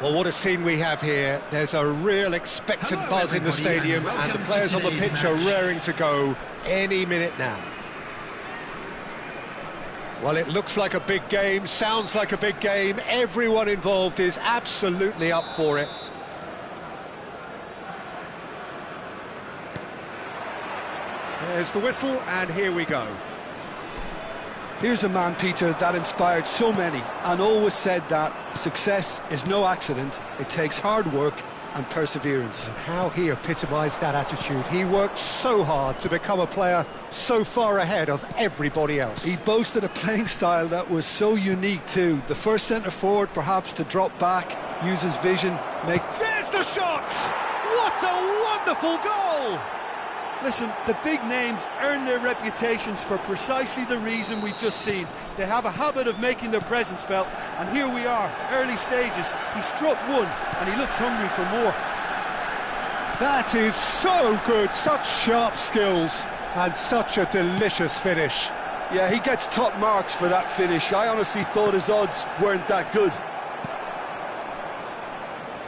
Well, what a scene we have here. There's a real expectant buzz in the stadium, and the players on the pitch are raring to go any minute now. Well, it looks like a big game, sounds like a big game. Everyone involved is absolutely up for it. There's the whistle, and here we go. Here's a man, Peter, that inspired so many and always said that success is no accident, it takes hard work and perseverance. And how he epitomised that attitude. He worked so hard to become a player so far ahead of everybody else. He boasted a playing style that was so unique too. The first centre-forward perhaps to drop back, use his vision, make... There's the shot! What a wonderful goal! Listen, the big names earn their reputations for precisely the reason we've just seen. They have a habit of making their presence felt, and here we are, early stages. He struck one, and he looks hungry for more. That is so good, such sharp skills, and such a delicious finish. Yeah, he gets top marks for that finish. I honestly thought his odds weren't that good.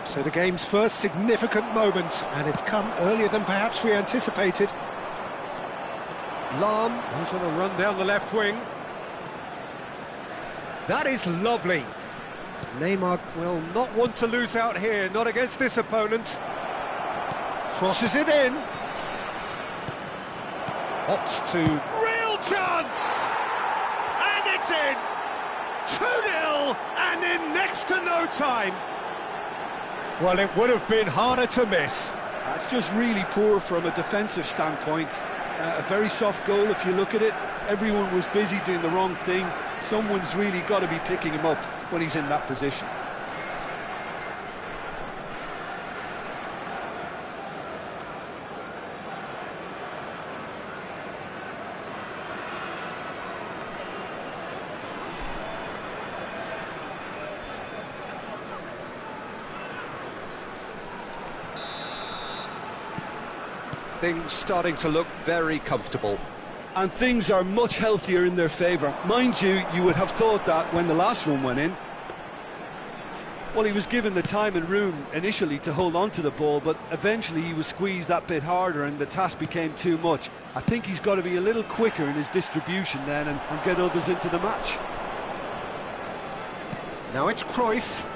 So the game's first significant moment, and it's come earlier than perhaps we anticipated. Lahm, who's on a run down the left wing. That is lovely. Neymar will not want to lose out here, not against this opponent. Crosses it in. Opts to... Real chance! And it's in! 2-0, and in next to no time. Well, it would have been harder to miss. That's just really poor from a defensive standpoint. A very soft goal if you look at it. Everyone was busy doing the wrong thing. Someone's really got to be picking him up when he's in that position. Things starting to look very comfortable. And things are much healthier in their favour. Mind you, you would have thought that when the last one went in. Well, he was given the time and room initially to hold on to the ball, but eventually he was squeezed that bit harder and the task became too much. I think he's got to be a little quicker in his distribution then and get others into the match. Now it's Cruyff.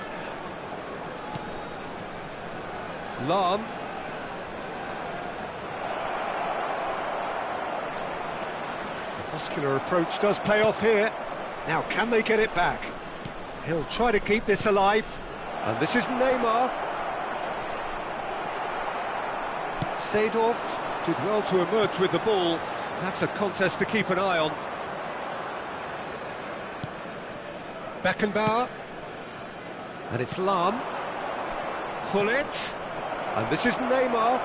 Lahm. Muscular approach does pay off here. Now, can they get it back? He'll try to keep this alive. And this is Neymar. Seedorf did well to emerge with the ball. That's a contest to keep an eye on. Beckenbauer. And it's Lahm. Hullet. And this is Neymar.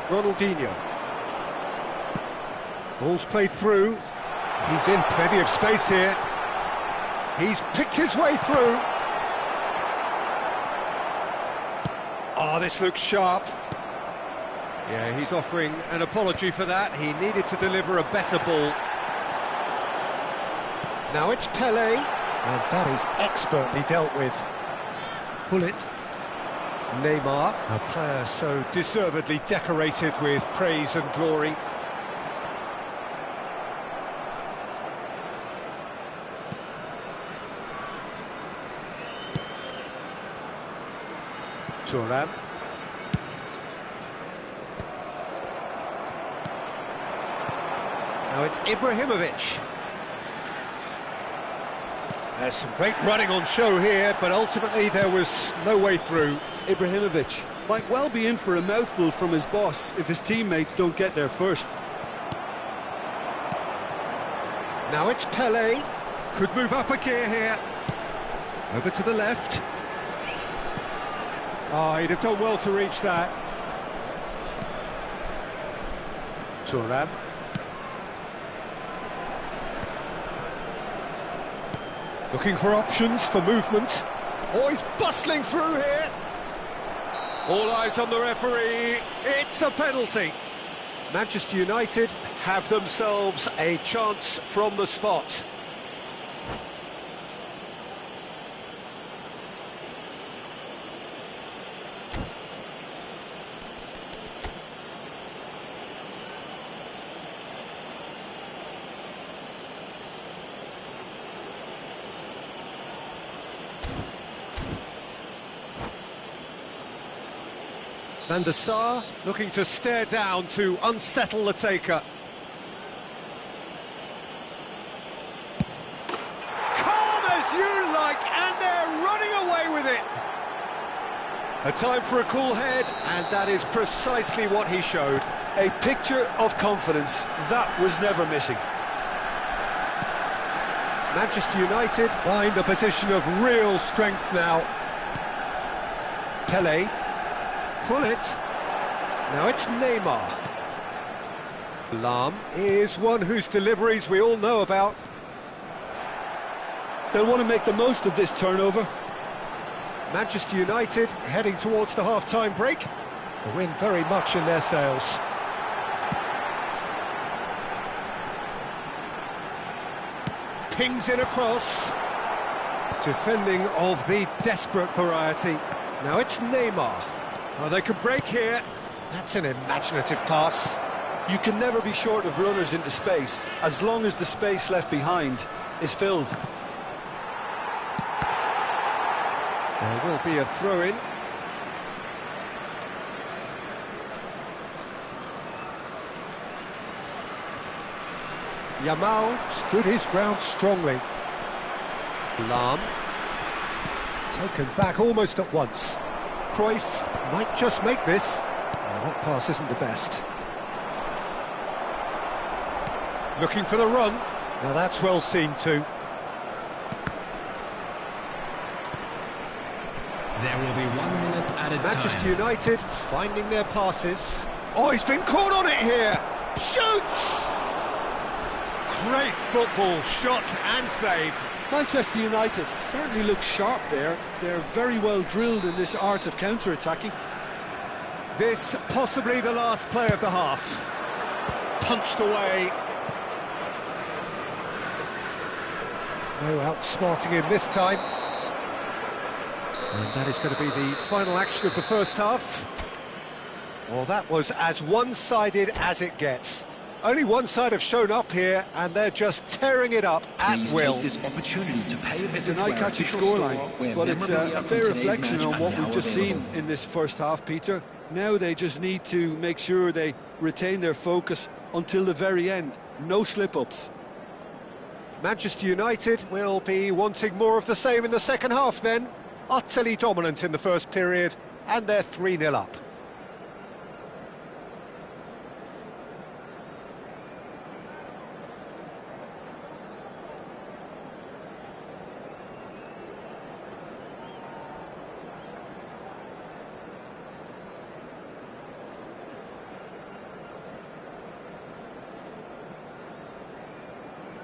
Ronaldinho. Ball's played through. He's in plenty of space here. He's picked his way through. Oh, this looks sharp. Yeah, he's offering an apology for that. He needed to deliver a better ball. Now it's Pelé. And that is expertly dealt with. Hullet. Neymar, a player so deservedly decorated with praise and glory. Thuram. Now it's Ibrahimovic. There's some great running on show here, but ultimately there was no way through. Ibrahimovic might well be in for a mouthful from his boss if his teammates don't get there first. Now it's Pelé. Could move up a gear here. Over to the left. Oh, he'd have done well to reach that. Thuram. Looking for options for movement. Oh, he's bustling through here. All eyes on the referee. It's a penalty. Manchester United have themselves a chance from the spot. Van der Sar looking to stare down to unsettle the taker. Calm as you like, and they're running away with it. A time for a cool head, and that is precisely what he showed. A picture of confidence that was never missing. Manchester United find a position of real strength now. Pele, pull it. Now it's Neymar. Lam is one whose deliveries we all know about. They'll want to make the most of this turnover. Manchester United heading towards the half-time break. The wind very much in their sails. Pings in across. Defending of the desperate variety. Now it's Neymar. Oh, they could break here. That's an imaginative pass. You can never be short of runners into space, as long as the space left behind is filled. There will be a throw-in. Yamal stood his ground strongly. Lam taken back almost at once. Cruyff might just make this. Oh, that pass isn't the best. Looking for the run. Now that's well seen too. There will be 1 minute added Manchester time. United finding their passes. Oh, he's been caught on it here. Shoots! Great football, shot and save. Manchester United certainly look sharp there. They're very well drilled in this art of counter-attacking. This possibly the last play of the half. Punched away. No outsmarting him this time. And that is going to be the final action of the first half. Well, that was as one-sided as it gets. Only one side have shown up here, and they're just tearing it up at will. This opportunity to pay a It's an eye-catching scoreline, but it's a fair reflection on what we've just seen in this first half, Peter. Now they just need to make sure they retain their focus until the very end. No slip-ups. Manchester United will be wanting more of the same in the second half then. Utterly dominant in the first period, and they're 3-0 up.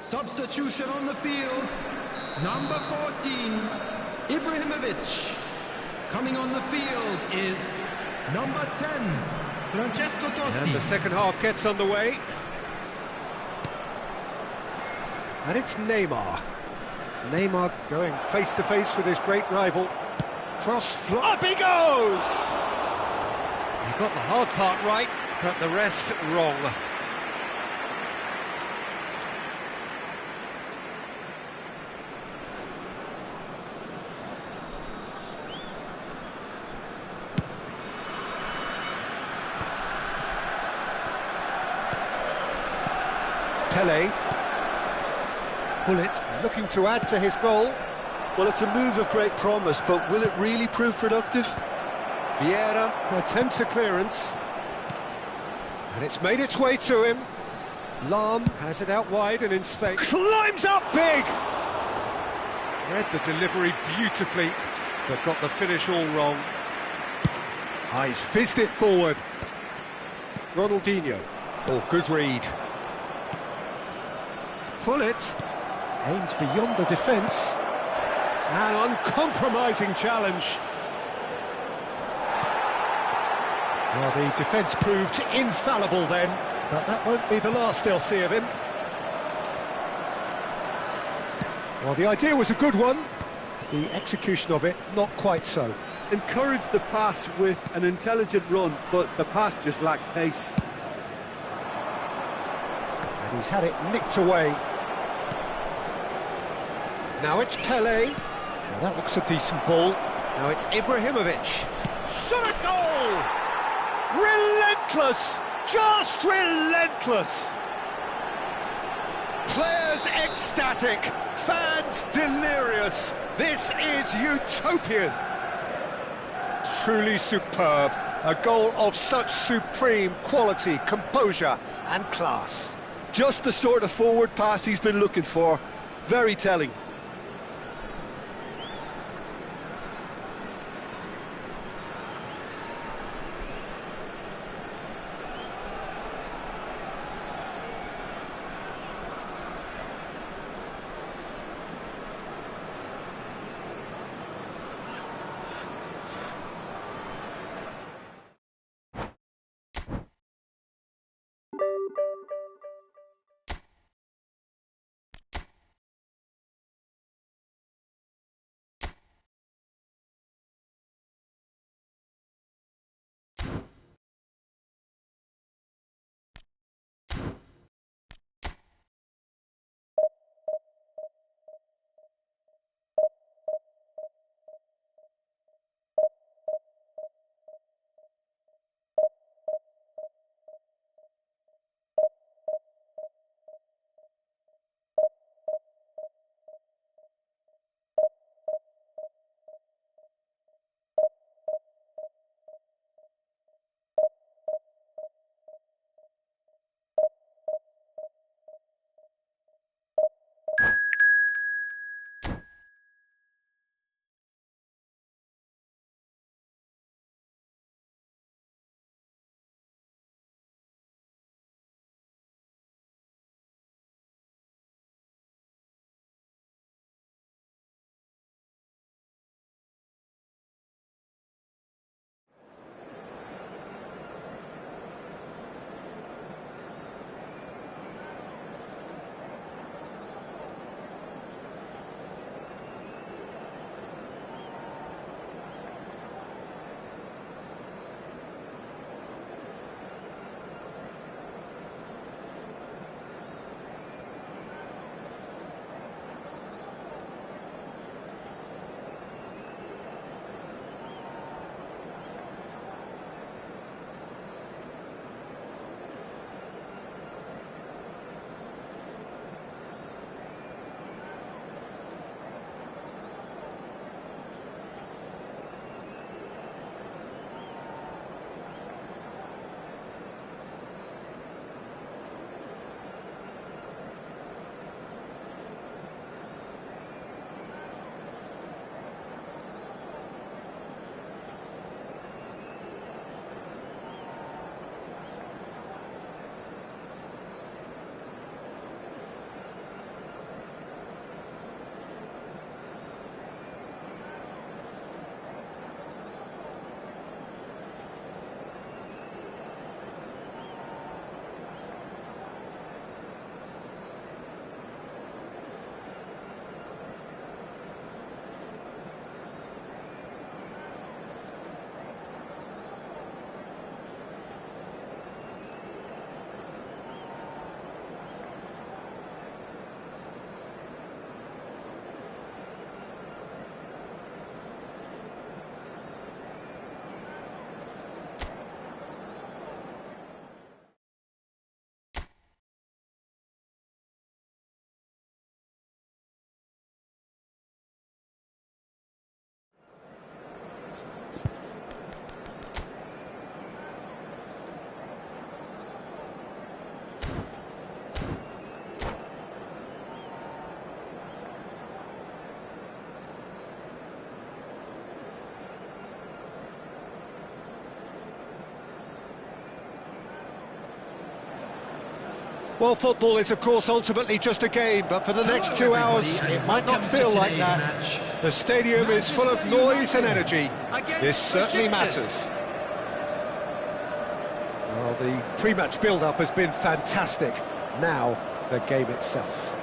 Substitution on the field. Number 14, Ibrahimovic. Coming on the field is number 10, Francesco Totti. And the second half gets underway. And it's Neymar. Neymar going face-to-face with his great rival. Cross, up he goes! He got the hard part right, but the rest wrong. Pele. Bullet looking to add to his goal. Well, it's a move of great promise, but will it really prove productive? Vieira attempts a clearance. And it's made its way to him. Lam has it out wide and in space. Climbs up big! Read the delivery beautifully, but got the finish all wrong. He's fizzed it forward. Ronaldinho. Oh, good read. Pullet aims beyond the defence. An uncompromising challenge. Well, the defence proved infallible then, but that won't be the last they'll see of him. Well, the idea was a good one. The execution of it, not quite so. Encouraged the pass with an intelligent run, but the pass just lacked pace. And he's had it nicked away. Now it's Pele. Now that looks a decent ball. Now it's Ibrahimovic. Shot a goal! Relentless! Just relentless! Players ecstatic, fans delirious. This is utopian. Truly superb. A goal of such supreme quality, composure and class. Just the sort of forward pass he's been looking for. Very telling. Well, football is, of course, ultimately just a game, but for the next 2 hours, it might not feel like that. The stadium is full of noise and energy. This certainly matters. Well, the pre-match build-up has been fantastic. Now, the game itself.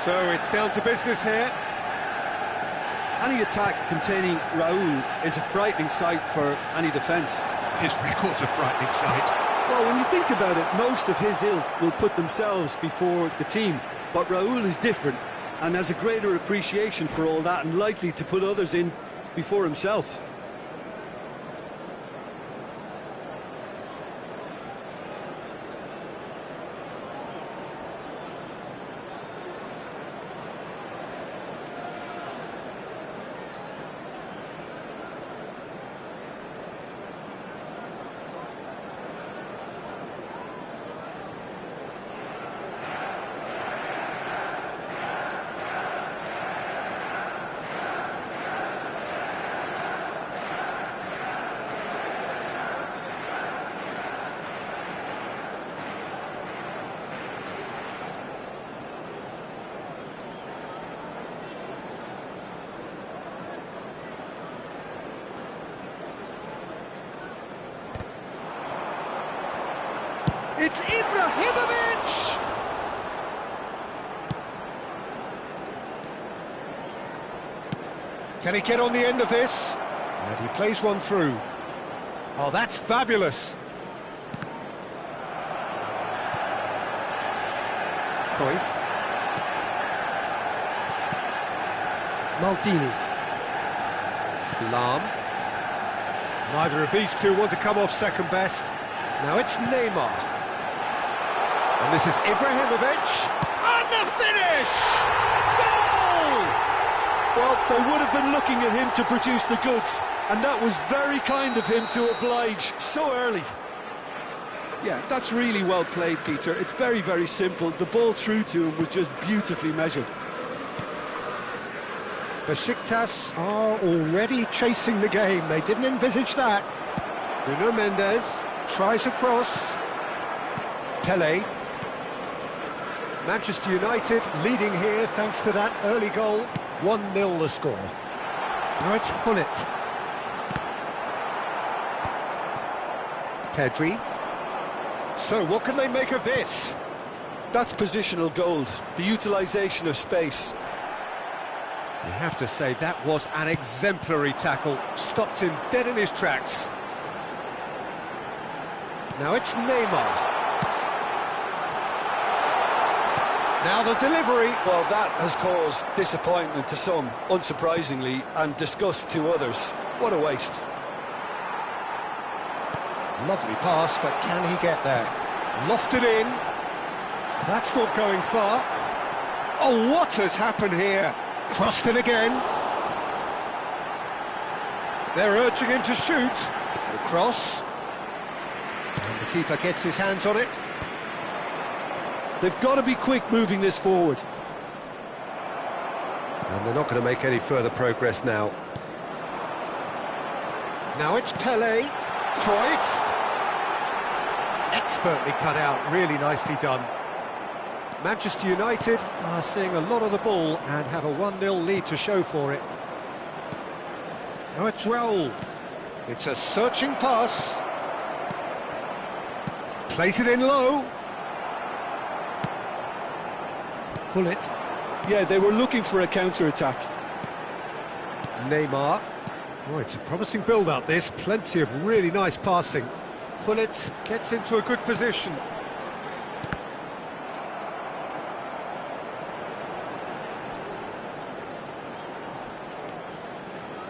So it's down to business here. Any attack containing Raul is a frightening sight for any defence. His record's a frightening sight. Well, when you think about it, most of his ilk will put themselves before the team. But Raul is different. and has a greater appreciation for all that and likely to put others in before himself. It's Ibrahimovic! Can he get on the end of this? And he plays one through. Oh, that's fabulous. Cruyff. Maldini. Lahm. Neither of these two want to come off second best. Now it's Neymar. And this is Ibrahimovic. And the finish! Goal! Well, they would have been looking at him to produce the goods, and that was very kind of him to oblige so early. Yeah, that's really well played, Peter. It's very, very simple. The ball through to him was just beautifully measured. Besiktas are already chasing the game. They didn't envisage that. Nuno Mendes tries a cross. Pele. Manchester United leading here thanks to that early goal. 1-0 the score. Now it's Hullet. Pedri. So what can they make of this? That's positional gold, the utilisation of space. You have to say that was an exemplary tackle. Stopped him dead in his tracks. Now it's Neymar. Now the delivery. Well, that has caused disappointment to some, unsurprisingly, and disgust to others. What a waste. Lovely pass, but can he get there? Lofted in. That's not going far. Oh, what has happened here? Crossed in again. They're urging him to shoot. The cross. And the keeper gets his hands on it. They've got to be quick moving this forward. And they're not going to make any further progress now. Now it's Pele. Cruyff. Expertly cut out, really nicely done. Manchester United are seeing a lot of the ball and have a 1-0 lead to show for it. Now it's Raul. It's a searching pass. Plays it in low. Hullet. Yeah, they were looking for a counter-attack. Neymar. Oh, it's a promising build-up, this. Plenty of really nice passing. Hullet gets into a good position.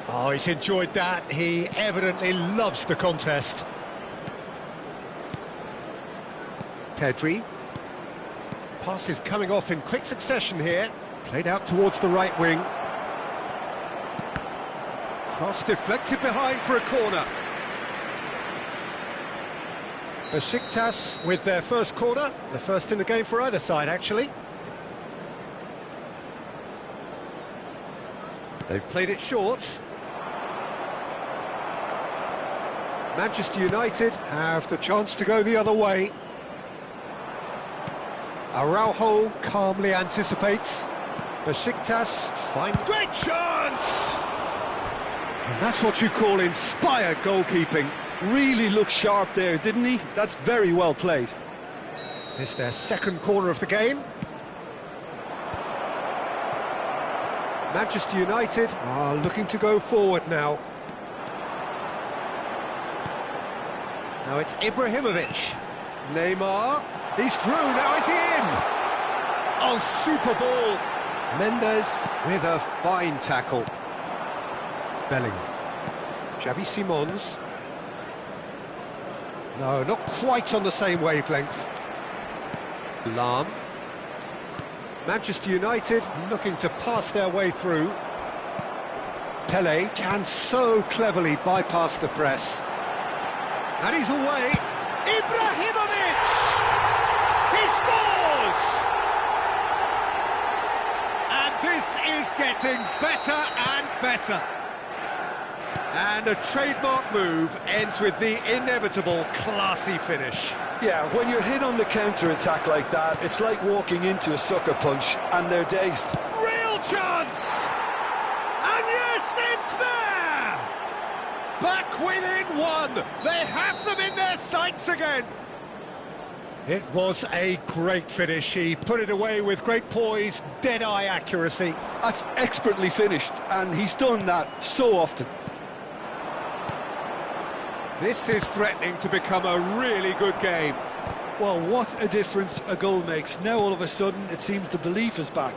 Oh, he's enjoyed that. He evidently loves the contest. Pedri. Pass is coming off in quick succession here. Played out towards the right wing. Cross deflected behind for a corner. Besiktas with their first corner. The first in the game for either side, actually. They've played it short. Manchester United have the chance to go the other way. Araujo calmly anticipates. Besiktas find great chance! And that's what you call inspired goalkeeping. Really looked sharp there, didn't he? That's very well played. It's their second corner of the game. Manchester United are looking to go forward now. Now it's Ibrahimovic. Neymar. He's through, now is he in? Oh, super ball. Mendes with a fine tackle. Bellingham. Xavi Simons. No, not quite on the same wavelength. Lahm. Manchester United looking to pass their way through. Pele can so cleverly bypass the press. And he's away. Ibrahimovic! He scores! And this is getting better and better. And a trademark move ends with the inevitable classy finish. Yeah, when you're hit on the counter-attack like that, it's like walking into a sucker punch and they're dazed. Real chance! And yes, it's there! Back within one! They have them in their sights again! It was a great finish. He put it away with great poise, dead-eye accuracy. That's expertly finished, and he's done that so often. This is threatening to become a really good game. Well, what a difference a goal makes. Now all of a sudden it seems the belief is back.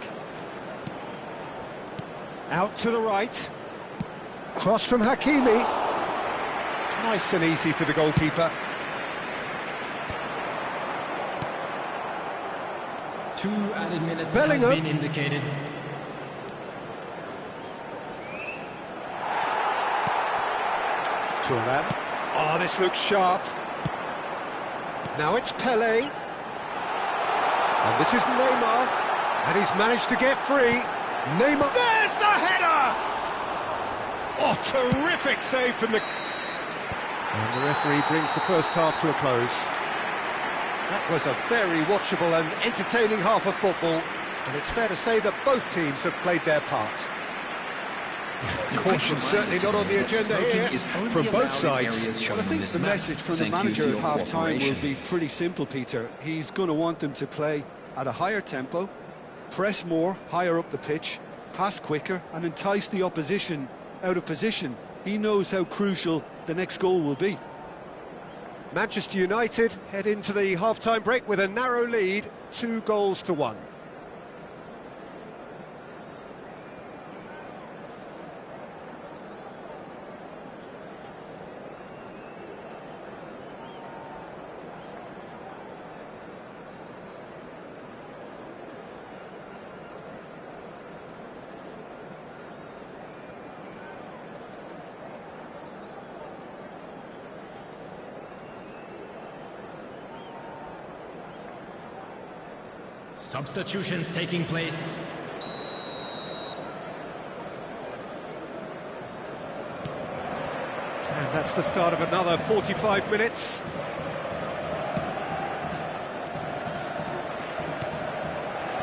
Out to the right. Cross from Hakimi. Nice and easy for the goalkeeper. 2 added minutes Bellingham. has been indicated. Thuram. Oh, this looks sharp. Now it's Pele. And this is Neymar. And he's managed to get free. Neymar. There's the header! Oh, terrific save from the... And the referee brings the first half to a close. That was a very watchable and entertaining half of football. And it's fair to say that both teams have played their part. Caution certainly not on the agenda here from both sides. Well, I think the message from the manager at half-time will be pretty simple, Peter. He's going to want them to play at a higher tempo, press more, higher up the pitch, pass quicker, and entice the opposition out of position. He knows how crucial the next goal will be. Manchester United head into the half-time break with a narrow lead, 2-1. Substitutions taking place. And that's the start of another 45 minutes.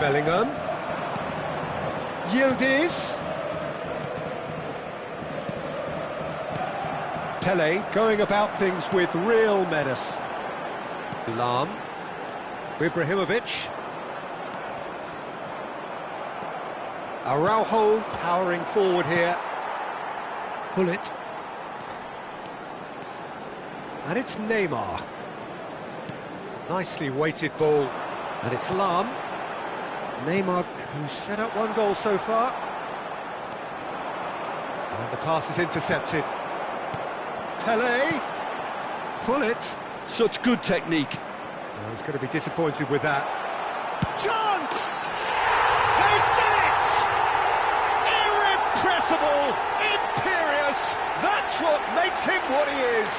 Bellingham. Yildiz. Pele going about things with real menace. Lahm. Ibrahimovic. Araujo powering forward here. Pull it. And it's Neymar. Nicely weighted ball. And it's Lahm. Neymar, who's set up one goal so far. And the pass is intercepted. Pele. Pull it. Such good technique. Oh, he's going to be disappointed with that. Chance! They did it! Irrepressible, imperious, that's what makes him what he is.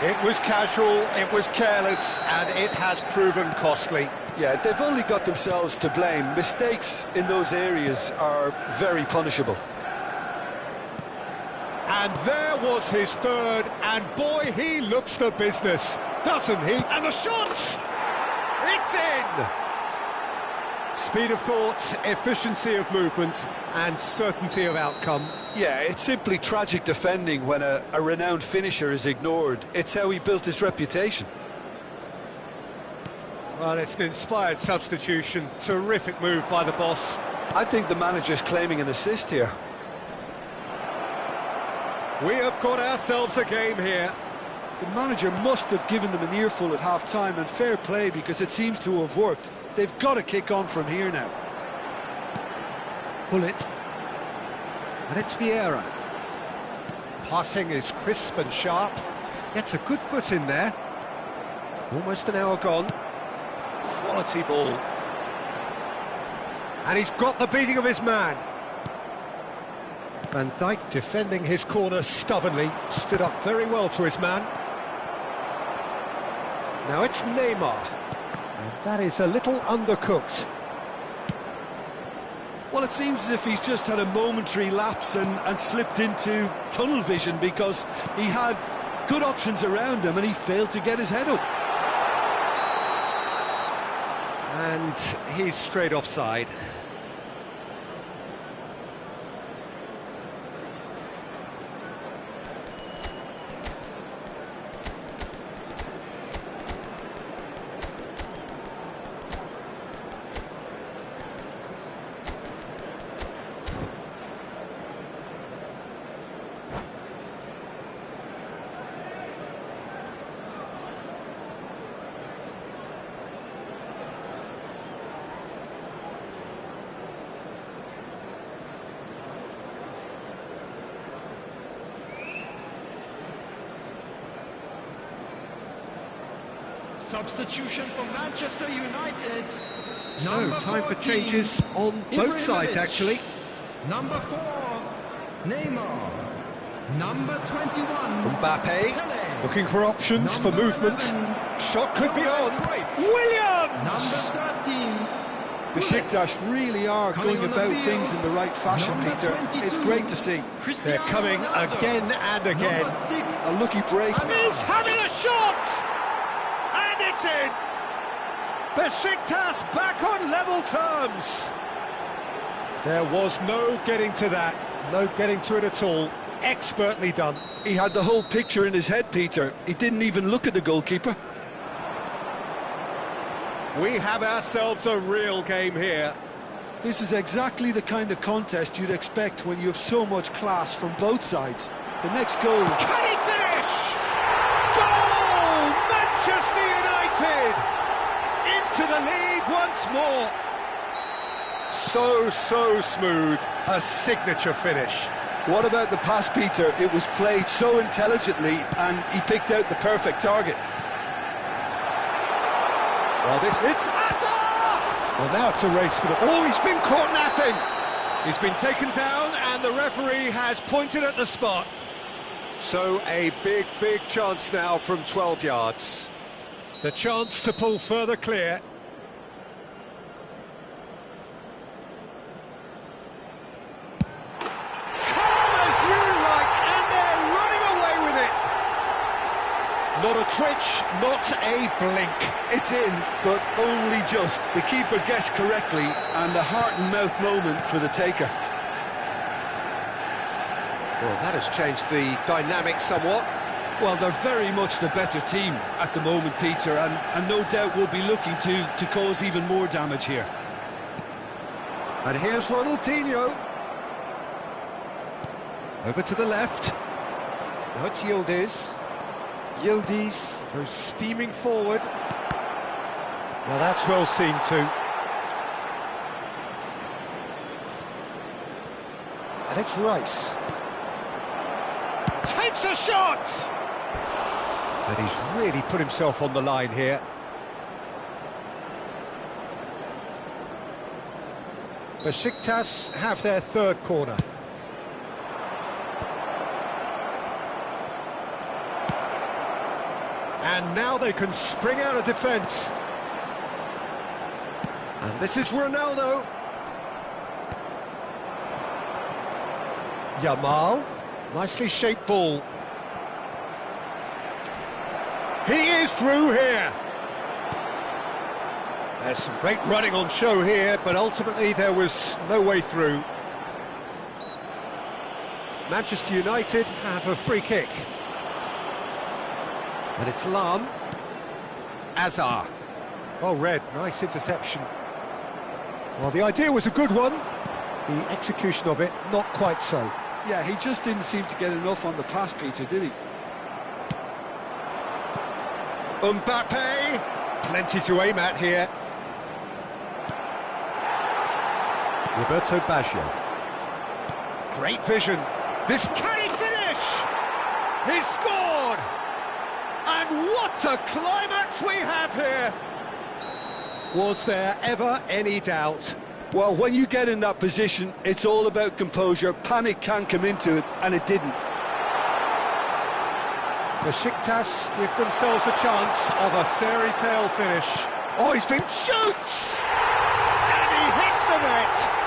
It was casual, it was careless, and it has proven costly. Yeah, they've only got themselves to blame. Mistakes in those areas are very punishable. And there was his third, and boy, he looks the business, doesn't he? And the shot! It's in! Speed of thought, efficiency of movement, and certainty of outcome. Yeah, it's simply tragic defending when a renowned finisher is ignored. It's how he built his reputation. Well, it's an inspired substitution. Terrific move by the boss. I think the manager's claiming an assist here. We have got ourselves a game here. The manager must have given them an earful at half-time, and fair play because it seems to have worked. They've got to kick on from here now. pull it. And it's Vieira. Passing is crisp and sharp. Gets a good foot in there. Almost an hour gone. Quality ball. And he's got the beating of his man. Van Dijk defending his corner stubbornly. Stood up very well to his man. Now it's Neymar. And that is a little undercooked. Well, it seems as if he's just had a momentary lapse and slipped into tunnel vision, because he had good options around him and he failed to get his head up. And he's straight offside. Substitution for Manchester United. So, Number time for 14, changes on both sides, Ibrahimovic. actually. Number 4, Neymar. Number 21, Mbappe, Pele. looking for options for Number movement. 11, Shot could be on. Cruyff. Williams! Number 13, Besiktas really are Coming going on the about field, things in the right fashion, number Peter. 22, It's great to see. They're Cristiano coming Ronaldo. again and again. Number 6, A lucky break. He's having a shot! And it's in! Besiktas back on level terms! There was no getting to that, no getting to it at all. Expertly done. He had the whole picture in his head, Peter. He didn't even look at the goalkeeper. We have ourselves a real game here. This is exactly the kind of contest you'd expect when you have so much class from both sides. The next goal is... Can he finish? Goal! Manchester United! Into the lead once more. So smooth. A signature finish. What about the pass, Peter? It was played so intelligently and he picked out the perfect target. Well, it's Hazard! Well, now it's a race for the... Oh, he's been caught napping! He's been taken down and the referee has pointed at the spot. So a big chance now from 12 yards. The chance to pull further clear. Not a twitch, not a blink. It's in, but only just. The keeper guessed correctly, and a heart and mouth moment for the taker. Well, that has changed the dynamic somewhat. Well, they're very much the better team at the moment, Peter, and no doubt will be looking to cause even more damage here. And here's Ronaldinho. Over to the left. Now it's Yildiz. Yildiz goes steaming forward. Well, that's well seen too. And it's Rice. Takes a shot! And he's really put himself on the line here. Besiktas have their third corner. And now they can spring out of defence. And this is Ronaldo. Yamal, nicely shaped ball. He is through here. There's some great running on show here, but ultimately there was no way through. Manchester United have a free kick. And it's Lam. Azar. Well read, nice interception. Well, the idea was a good one. The execution of it, not quite so. Yeah, he just didn't seem to get enough on the pass, Peter, did he? Mbappe. Plenty to aim at here. Roberto Baggio. Great vision. This can he finish? He's scored! And what a climax we have here! Was there ever any doubt? Well, when you get in that position, it's all about composure. Panic can come into it, and it didn't. Besiktas give themselves a chance of a fairy tale finish. Oh, he's been shoots! And he hits the net!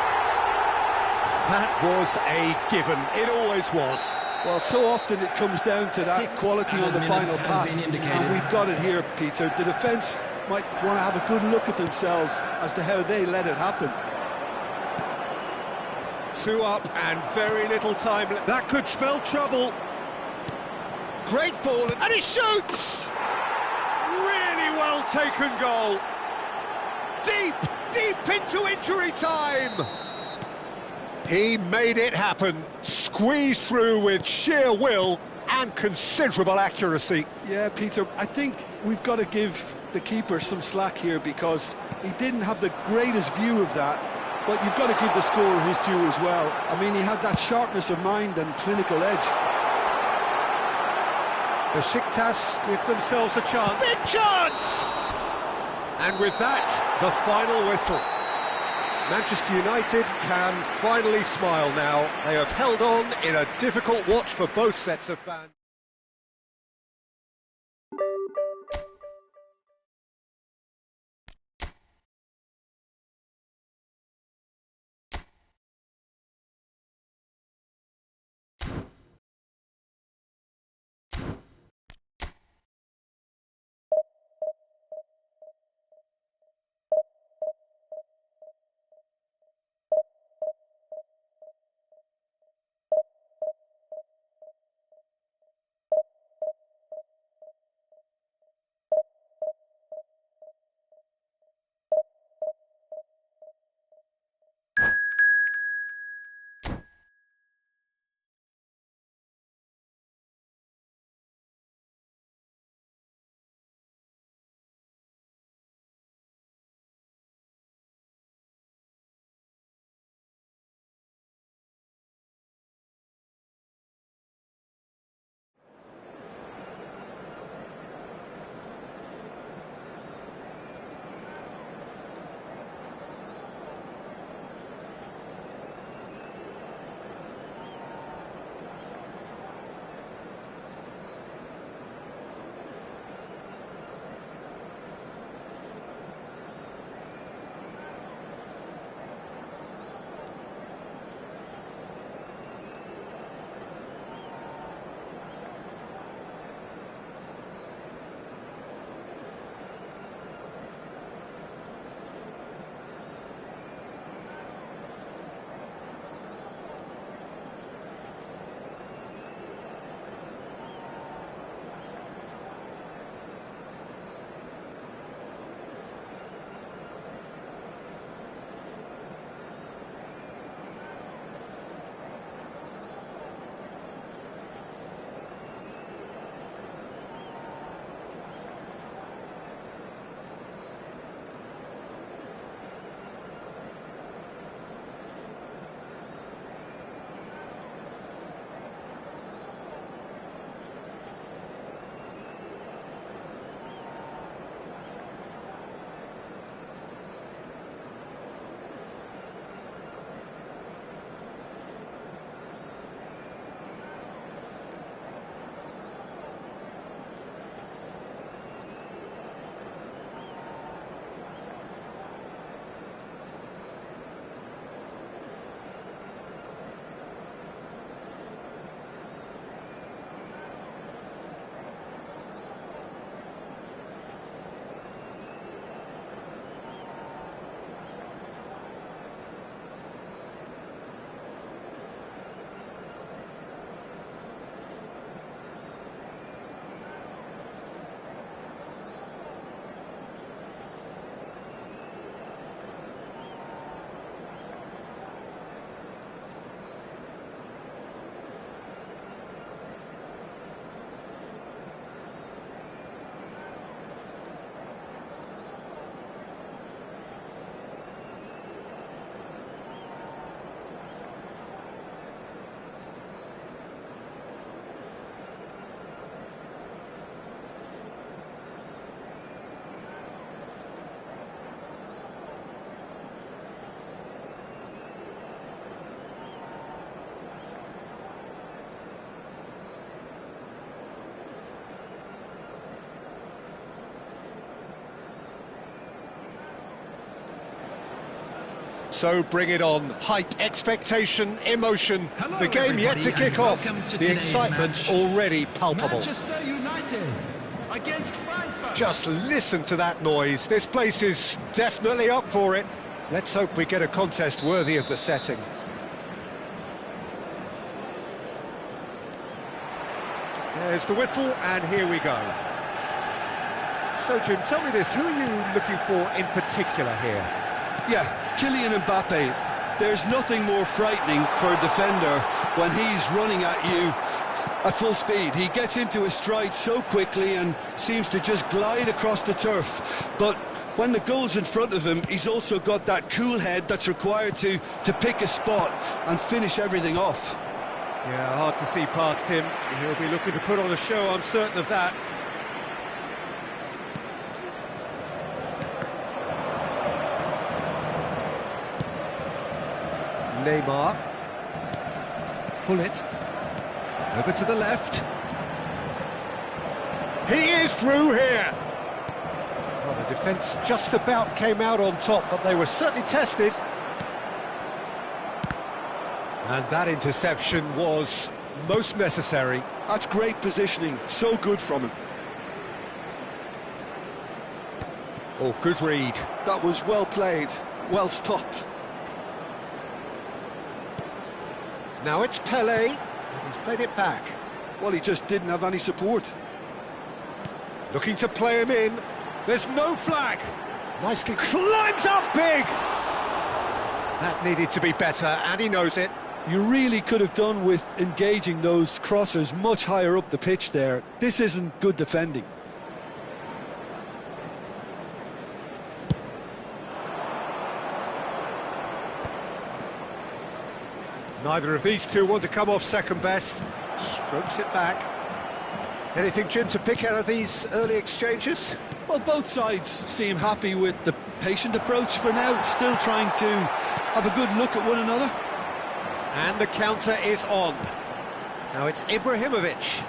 That was a given. It always was. Well, so often it comes down to that quality on the final pass, and we've got it here, Peter. The defence might want to have a good look at themselves as to how they let it happen. 2 up and very little time. That could spell trouble. Great ball, and he shoots! Really well taken goal. Deep into injury time. He made it happen, squeezed through with sheer will and considerable accuracy. Yeah, Peter, I think we've got to give the keeper some slack here because he didn't have the greatest view of that, but you've got to give the scorer his due as well. I mean, he had that sharpness of mind and clinical edge. Besiktas give themselves a chance. Big chance! And with that, the final whistle. Manchester United can finally smile now. They have held on in a difficult watch for both sets of fans. So bring it on. Hype, expectation, emotion. Hello, The game yet to everybody, kick and off. welcome to The today's excitement match. already palpable. Manchester United against Frankfurt. Just listen to that noise. This place is definitely up for it. Let's hope we get a contest worthy of the setting. There's the whistle, and here we go. So, Jim, tell me this, who are you looking for in particular here? Yeah, Kylian Mbappe. There's nothing more frightening for a defender when he's running at you at full speed. He gets into his stride so quickly and seems to just glide across the turf. But when the goal's in front of him, he's also got that cool head that's required to pick a spot and finish everything off. Yeah, hard to see past him. He'll be looking to put on a show, I'm certain of that. Neymar. Pull it. Over to the left. He is through here. Well, the defence just about came out on top, but they were certainly tested. And that interception was most necessary. That's great positioning, so good from him. Oh, good read. That was well played, well stopped. Now it's Pele. He's played it back. Well, he just didn't have any support. Looking to play him in. There's no flag. Nicely climbs up big. That needed to be better, and he knows it. You really could have done with engaging those crossers much higher up the pitch there. This isn't good defending. Neither of these two want to come off second best. Strokes it back. Anything, Jim, to pick out of these early exchanges? Well, both sides seem happy with the patient approach for now, still trying to have a good look at one another. And the counter is on. Now it's Ibrahimovic.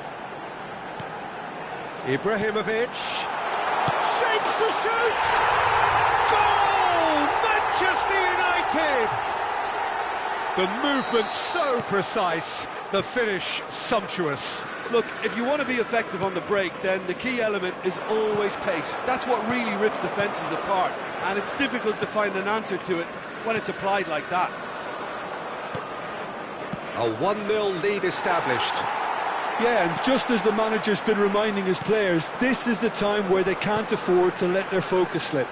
Ibrahimovic. Shapes to shoot! Goal! Manchester United! The movement so precise, the finish sumptuous. Look, if you want to be effective on the break, then the key element is always pace. That's what really rips defences apart, and it's difficult to find an answer to it when it's applied like that. A 1-0 lead established. Yeah, and just as the manager's been reminding his players, this is the time where they can't afford to let their focus slip.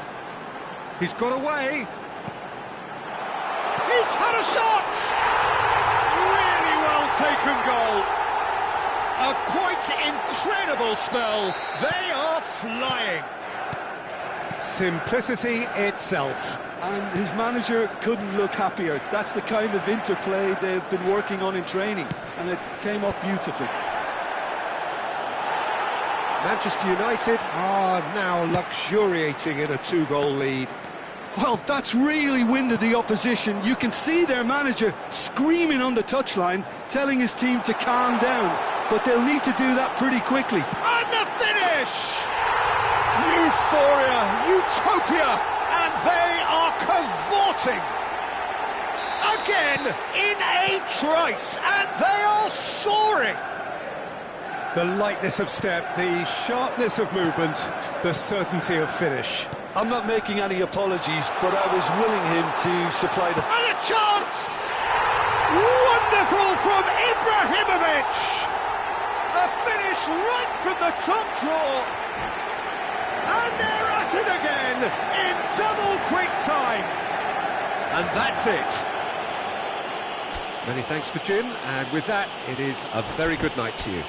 He's got away. He's had a shot! Really well taken goal. A quite incredible spell. They are flying. Simplicity itself. And his manager couldn't look happier. That's the kind of interplay they've been working on in training, and it came off beautifully. Manchester United are now luxuriating in a 2-goal lead. Well, that's really winded the opposition. You can see their manager screaming on the touchline, telling his team to calm down, but they'll need to do that pretty quickly. And the finish! Euphoria, utopia, and they are cavorting. Again, in a trice, and they are soaring. The lightness of step, the sharpness of movement, the certainty of finish. I'm not making any apologies, but I was willing him to supply the... And a chance! Wonderful from Ibrahimovic! A finish right from the top draw. And they're at it again in double quick time. And that's it. Many thanks to Jim, and with that, it is a very good night to you.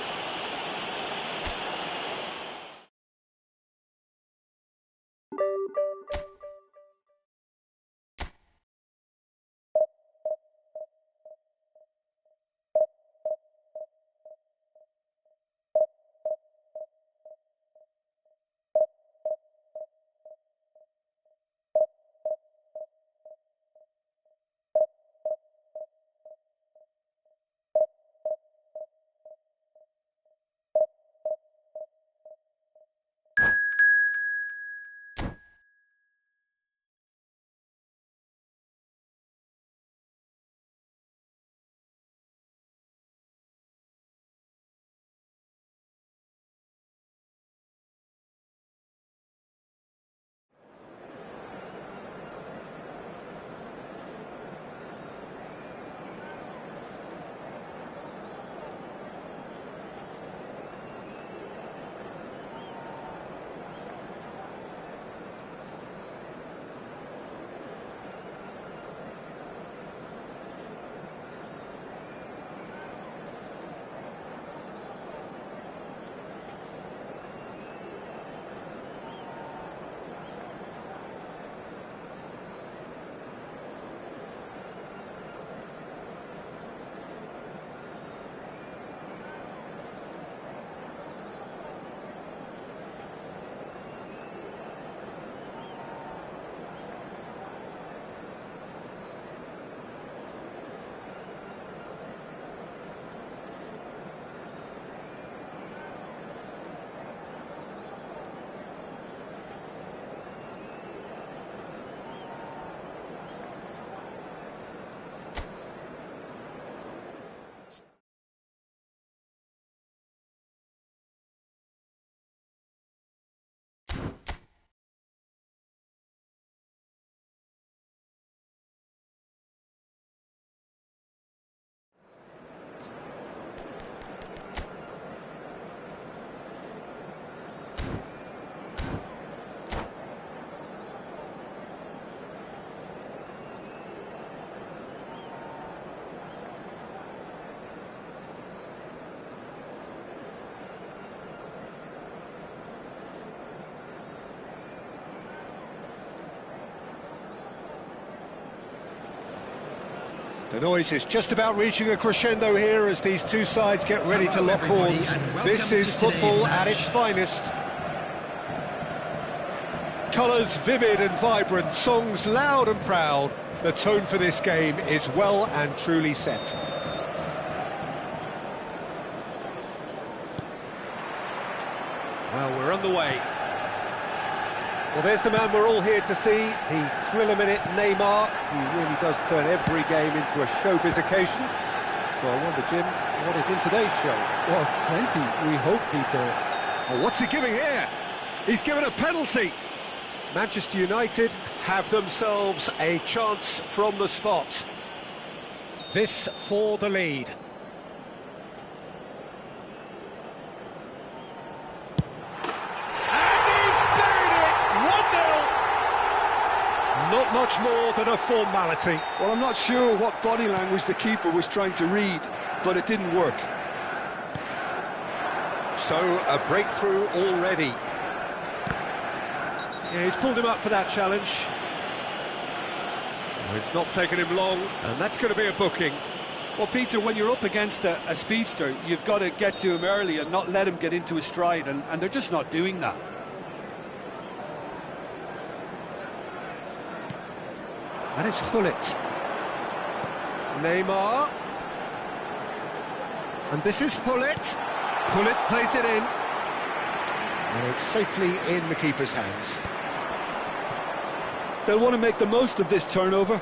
The noise is just about reaching a crescendo here as these two sides get ready to lock horns. This is football at its finest. Colours vivid and vibrant, songs loud and proud. The tone for this game is well and truly set. Well, we're underway. Well, there's the man we're all here to see, the thriller-minute Neymar. He really does turn every game into a showbiz occasion. So I wonder, Jim, what is in today's show? Well, plenty, we hope, Peter. Oh, what's he giving here? He's given a penalty. Manchester United have themselves a chance from the spot. This for the lead. Not much more than a formality. Well, I'm not sure what body language the keeper was trying to read, but it didn't work. So, a breakthrough already. Yeah, he's pulled him up for that challenge. Well, it's not taken him long, and that's going to be a booking. Well, Peter, when you're up against a speedster, you've got to get to him early and not let him get into his stride, and they're just not doing that. And it's Hullet. Neymar. And this is Hullet. Hullet plays it in. And it's safely in the keeper's hands. They'll want to make the most of this turnover.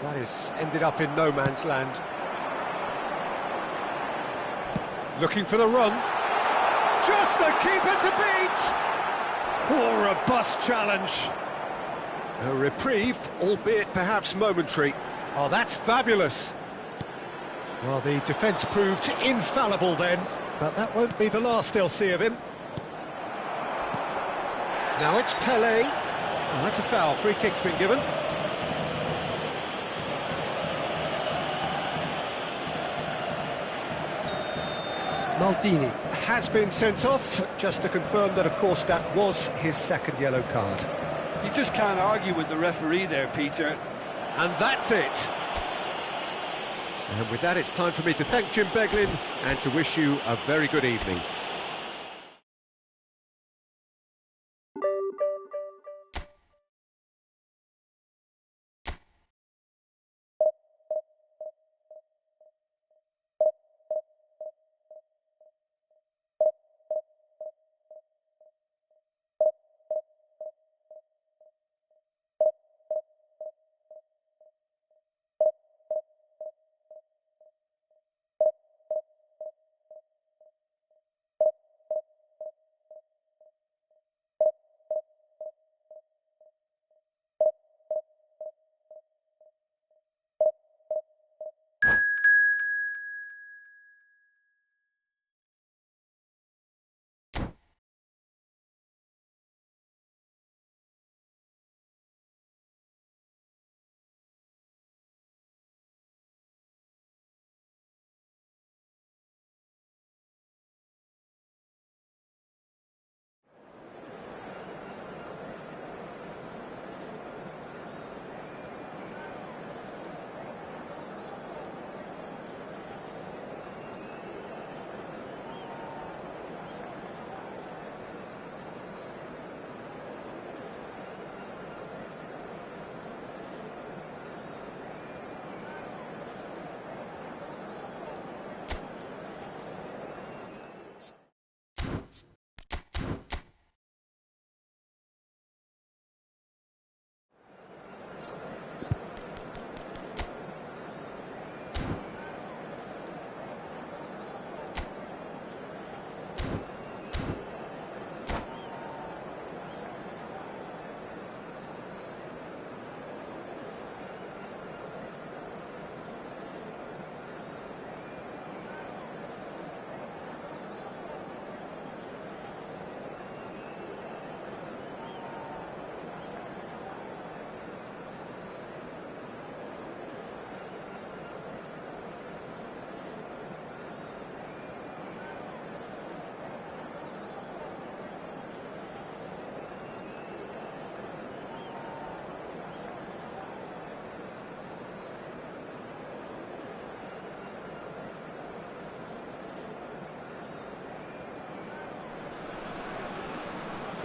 That has ended up in no man's land. Looking for the run. Just the keeper to beat! Poor robust challenge. A reprieve, albeit perhaps momentary. Oh, that's fabulous. Well, the defence proved infallible then, but that won't be the last they'll see of him. Now it's Pelé. Oh, that's a foul. Free kick's been given. Maldini has been sent off, just to confirm that, of course, that was his second yellow card. You just can't argue with the referee there, Peter. And that's it. And with that, it's time for me to thank Jim Beglin and to wish you a very good evening.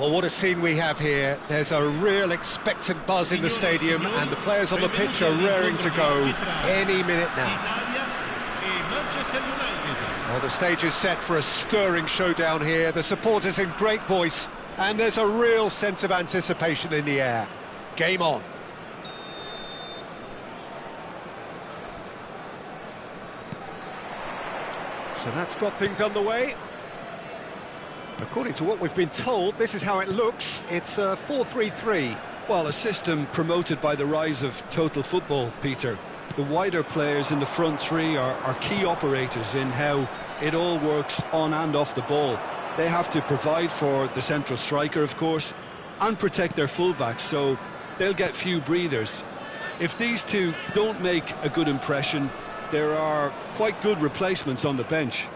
Well, what a scene we have here. There's a real expectant buzz in the stadium, and the players on the pitch are raring to go any minute now. Well, the stage is set for a stirring showdown here. The supporters in great voice, and there's a real sense of anticipation in the air. Game on. So that's got things underway. According to what we've been told, this is how it looks. It's a 4-3-3. Well, a system promoted by the rise of total football, Peter. The wider players in the front three are key operators in how it all works on and off the ball. They have to provide for the central striker, of course, and protect their fullbacks, so they'll get few breathers. If these two don't make a good impression, there are quite good replacements on the bench.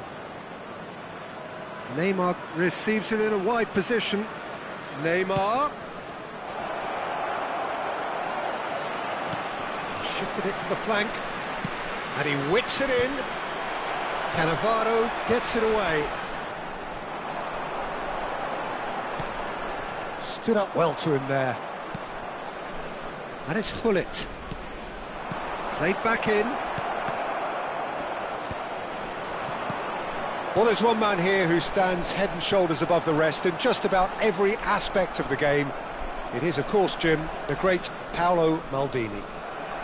Neymar receives it in a wide position. Neymar. Shifted it to the flank. And he whips it in. Cannavaro gets it away. Stood up well to him there. And it's Hullet. Played back in. Well, there's one man here who stands head and shoulders above the rest in just about every aspect of the game. It is, of course, Jim, the great Paolo Maldini.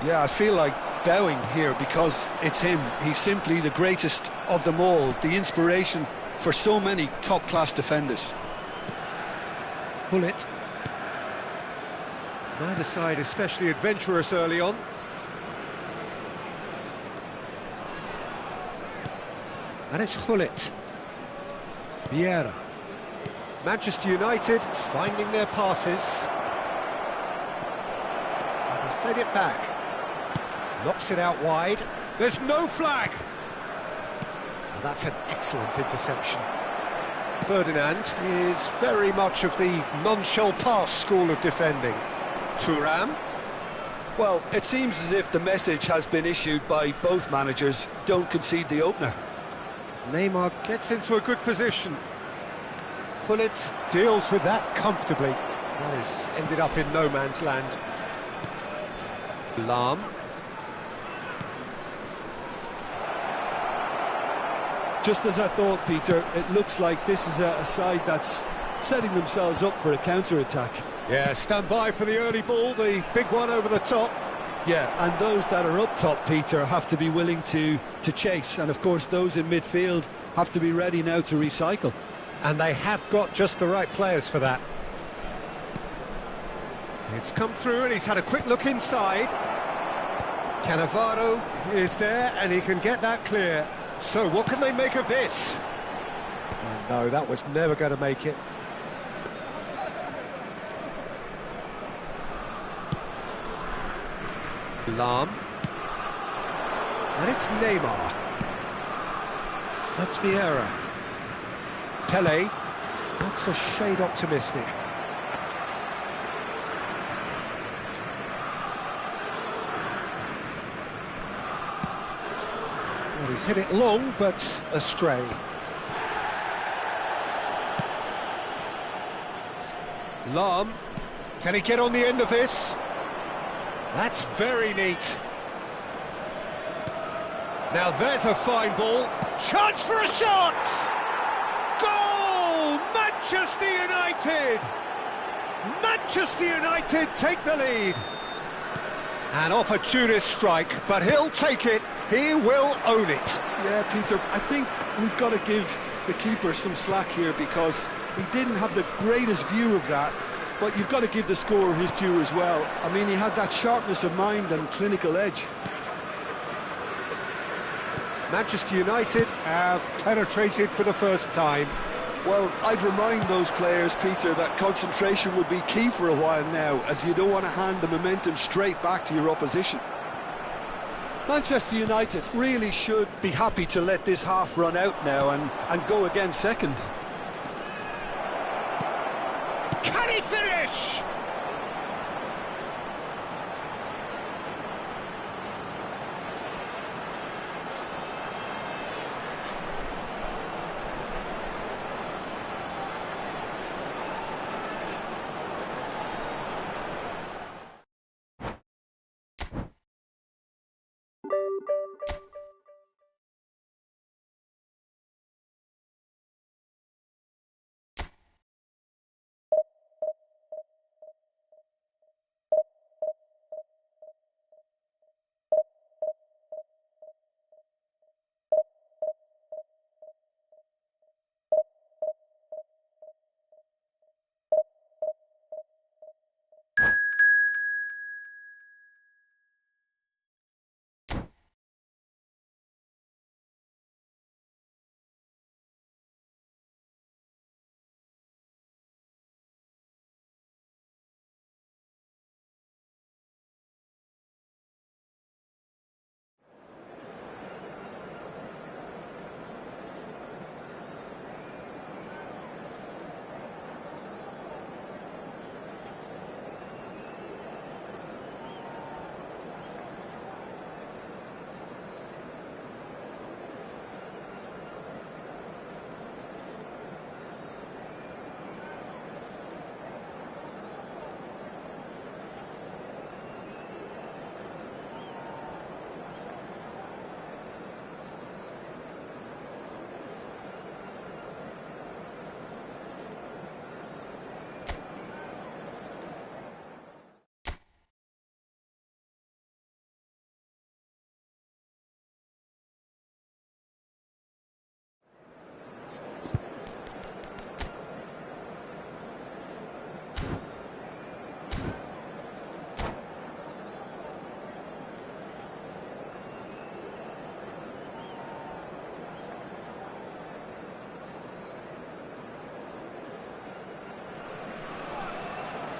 Yeah, I feel like bowing here because it's him. He's simply the greatest of them all, the inspiration for so many top-class defenders. Hullet. Neither side especially adventurous early on. And it's Hullet. Vieira. Manchester United finding their passes. He's played it back. Knocks it out wide. There's no flag! And that's an excellent interception. Ferdinand is very much of the non-shell pass school of defending. Thuram. Well, it seems as if the message has been issued by both managers: don't concede the opener. Neymar gets into a good position. Hullet deals with that comfortably. That has ended up in no man's land. Lahm. Just as I thought, Peter, it looks like this is a side that's setting themselves up for a counter-attack. Yeah, stand by for the early ball, the big one over the top. Yeah, and those that are up top, Peter, have to be willing to chase, and of course those in midfield have to be ready now to recycle. And they have got just the right players for that. It's come through and he's had a quick look inside. Cannavaro is there and he can get that clear. So what can they make of this? Oh, no, that was never going to make it. Lahm. And it's Neymar. That's Vieira. Pele. That's a shade optimistic. Well, he's hit it long, but astray. Lahm. Can he get on the end of this? That's very neat. Now there's a fine ball. Chance for a shot! Goal! Manchester United! Manchester United take the lead. An opportunist strike, but he'll take it. He will own it. Yeah, Peter, I think we've got to give the keeper some slack here because he didn't have the greatest view of that. But you've got to give the scorer his due as well. I mean, he had that sharpness of mind and clinical edge. Manchester United have penetrated for the first time. Well, I'd remind those players, Peter, that concentration will be key for a while now, as you don't want to hand the momentum straight back to your opposition. Manchester United really should be happy to let this half run out now and go again second. Can he finish?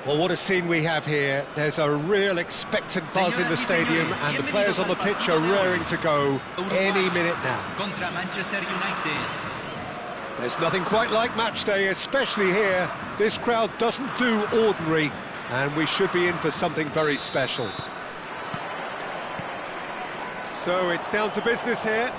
Well, what a scene we have here. There's a real expectant buzz in the stadium, and the players on the pitch are raring to go any minute now. Contra Manchester United. There's nothing quite like match day, especially here. This crowd doesn't do ordinary, and we should be in for something very special. So it's down to business here.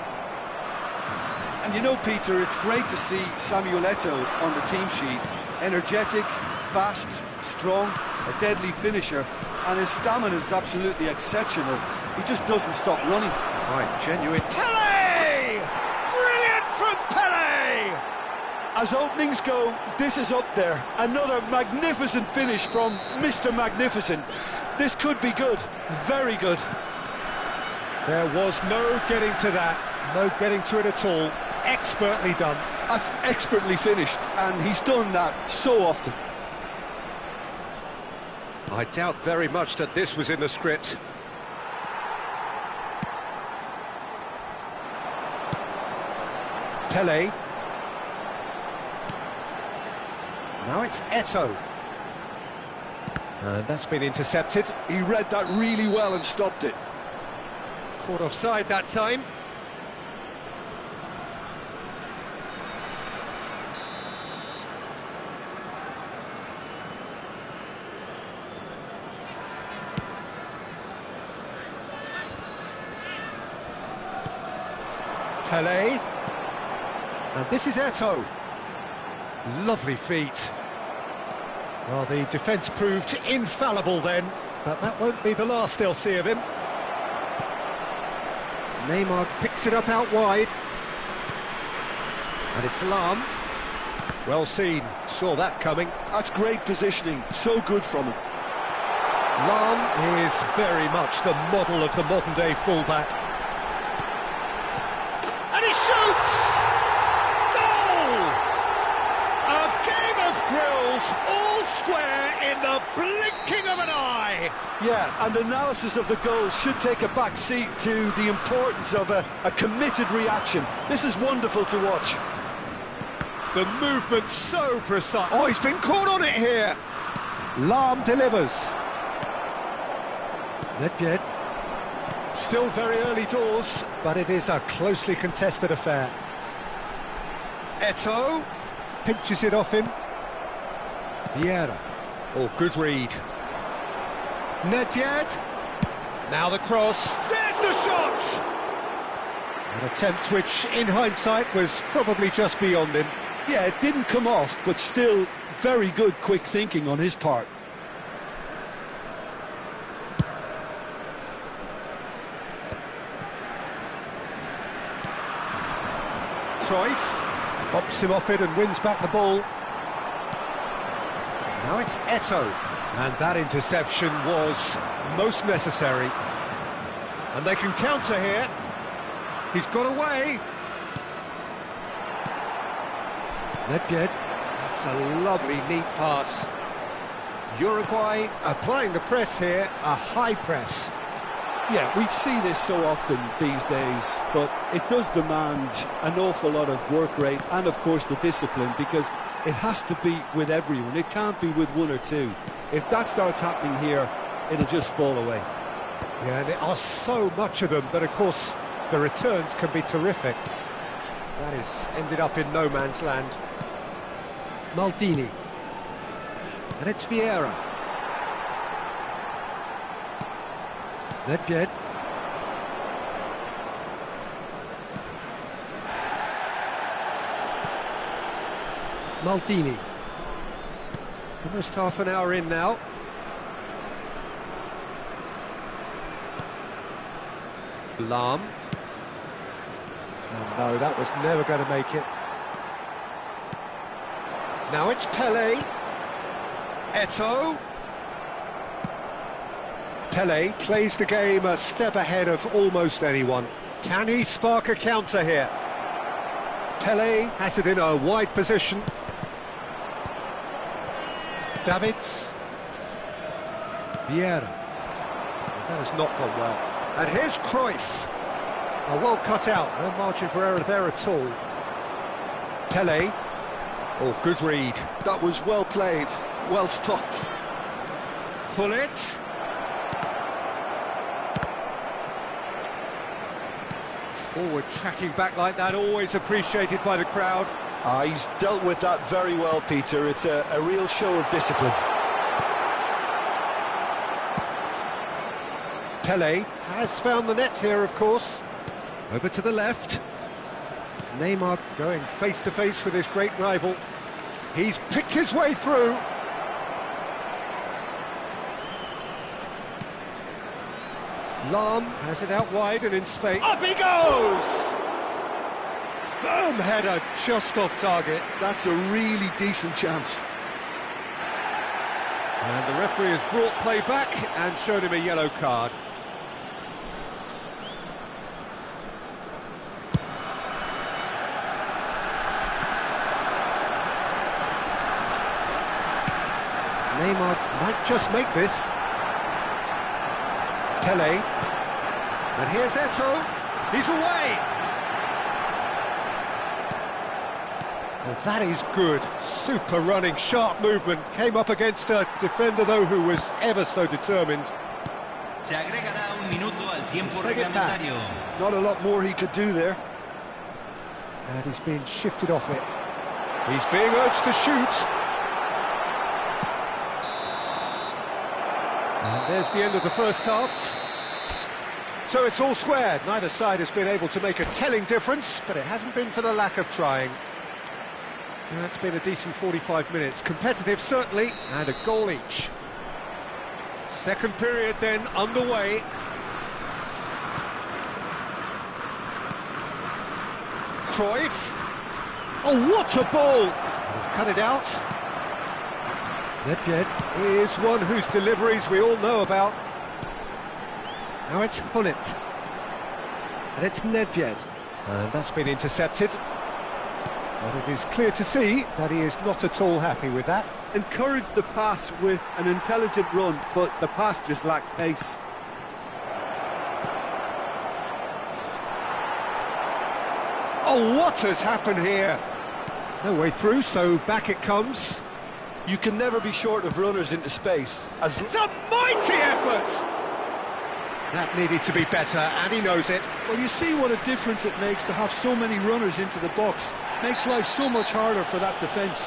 And you know, Peter, it's great to see Samuel Eto'o on the team sheet. Energetic, fast, strong, a deadly finisher, and his stamina is absolutely exceptional. He just doesn't stop running. Right, genuine. Pele! Brilliant from Pele! As openings go, this is up there. Another magnificent finish from Mr. Magnificent. This could be good, very good. There was no getting to that, no getting to it at all. Expertly done. That's expertly finished, and he's done that so often. I doubt very much that this was in the script. Pele. Now it's Eto'o. And that's been intercepted. He read that really well and stopped it. Caught offside that time. Pele, and this is Eto'o. Lovely feet. Well, the defence proved infallible then, but that won't be the last they'll see of him. Neymar picks it up out wide. And it's Lam. Well seen, saw that coming. That's great positioning, so good from him. Lam is very much the model of the modern-day fullback. And he shoots! Goal! A game of thrills, all square in the blinking of an eye. Yeah, and analysis of the goal should take a back seat to the importance of a committed reaction. This is wonderful to watch. The movement so precise. Oh, he's been caught on it here. Lam delivers. Nedved. Still very early doors, but it is a closely contested affair. Eto'o pinches it off him. Vieira. Oh, good read. Nedved. Now the cross. There's the shot! An attempt which, in hindsight, was probably just beyond him. Yeah, it didn't come off, but still very good quick thinking on his part. Cruyff bumps him off it and wins back the ball. Now it's Eto'o. And that interception was most necessary. And they can counter here. He's got away. Nedved. That's a lovely, neat pass. Uruguay applying the press here, a high press. Yeah, we see this so often these days, but it does demand an awful lot of work rate and, of course, the discipline, because it has to be with everyone. It can't be with one or two. If that starts happening here, it'll just fall away. Yeah, and there are so much of them, but, of course, the returns can be terrific. That is ended up in no man's land. Maldini. And it's Vieira. Nedved. Maldini. Almost half an hour in now. Lam. Oh no, that was never going to make it. Now it's Pele. Eto'o. Pele plays the game a step ahead of almost anyone. Can he spark a counter here? Pele has it in a wide position. Davids. Vieira. That has not gone well. And here's Cruyff. Well cut out, no margin for error there at all. Pele. Oh, good read. That was well played, well stopped. Gullit. Forward tracking back like that, always appreciated by the crowd. He's dealt with that very well, Peter. It's a real show of discipline. Pele has found the net here, of course. Over to the left. Neymar going face-to-face with his great rival. He's picked his way through. Lahm has it out wide and in space. Up he goes! Firm header, just off target. That's a really decent chance. And the referee has brought play back and shown him a yellow card. Neymar might just make this. Pele. And here's Eto'o. He's away. Well, that is good. Super running, sharp movement. Came up against a defender, though, who was ever so determined. Se agregará un minuto al tiempo reglamentario. Not a lot more he could do there. And he's being shifted off it. He's being urged to shoot. And there's the end of the first half. So it's all squared. Neither side has been able to make a telling difference, but it hasn't been for the lack of trying. That's been a decent 45 minutes. Competitive, certainly, and a goal each. Second period then underway. Cruyff. Oh, what a ball! He's cut it out. Nedved is one whose deliveries we all know about. Now it's Gullit. And it's Nedved. And that's been intercepted. But it is clear to see that he is not at all happy with that. Encouraged the pass with an intelligent run, but the pass just lacked pace. Oh, what has happened here? No way through, so back it comes. You can never be short of runners into space. It's a mighty effort! That needed to be better, and he knows it. Well, you see what a difference it makes to have so many runners into the box. Makes life so much harder for that defence.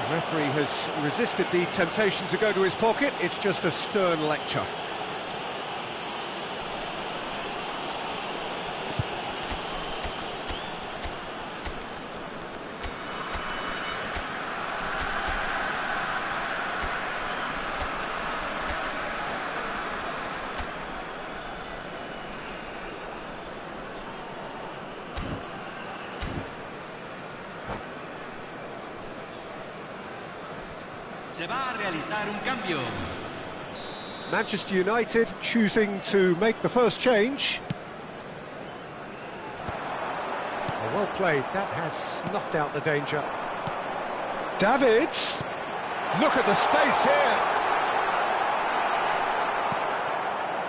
The referee has resisted the temptation to go to his pocket. It's just a stern lecture. Se va a realizar un cambio. Manchester United choosing to make the first change. Well played, that has snuffed out the danger. Davids! Look at the space here!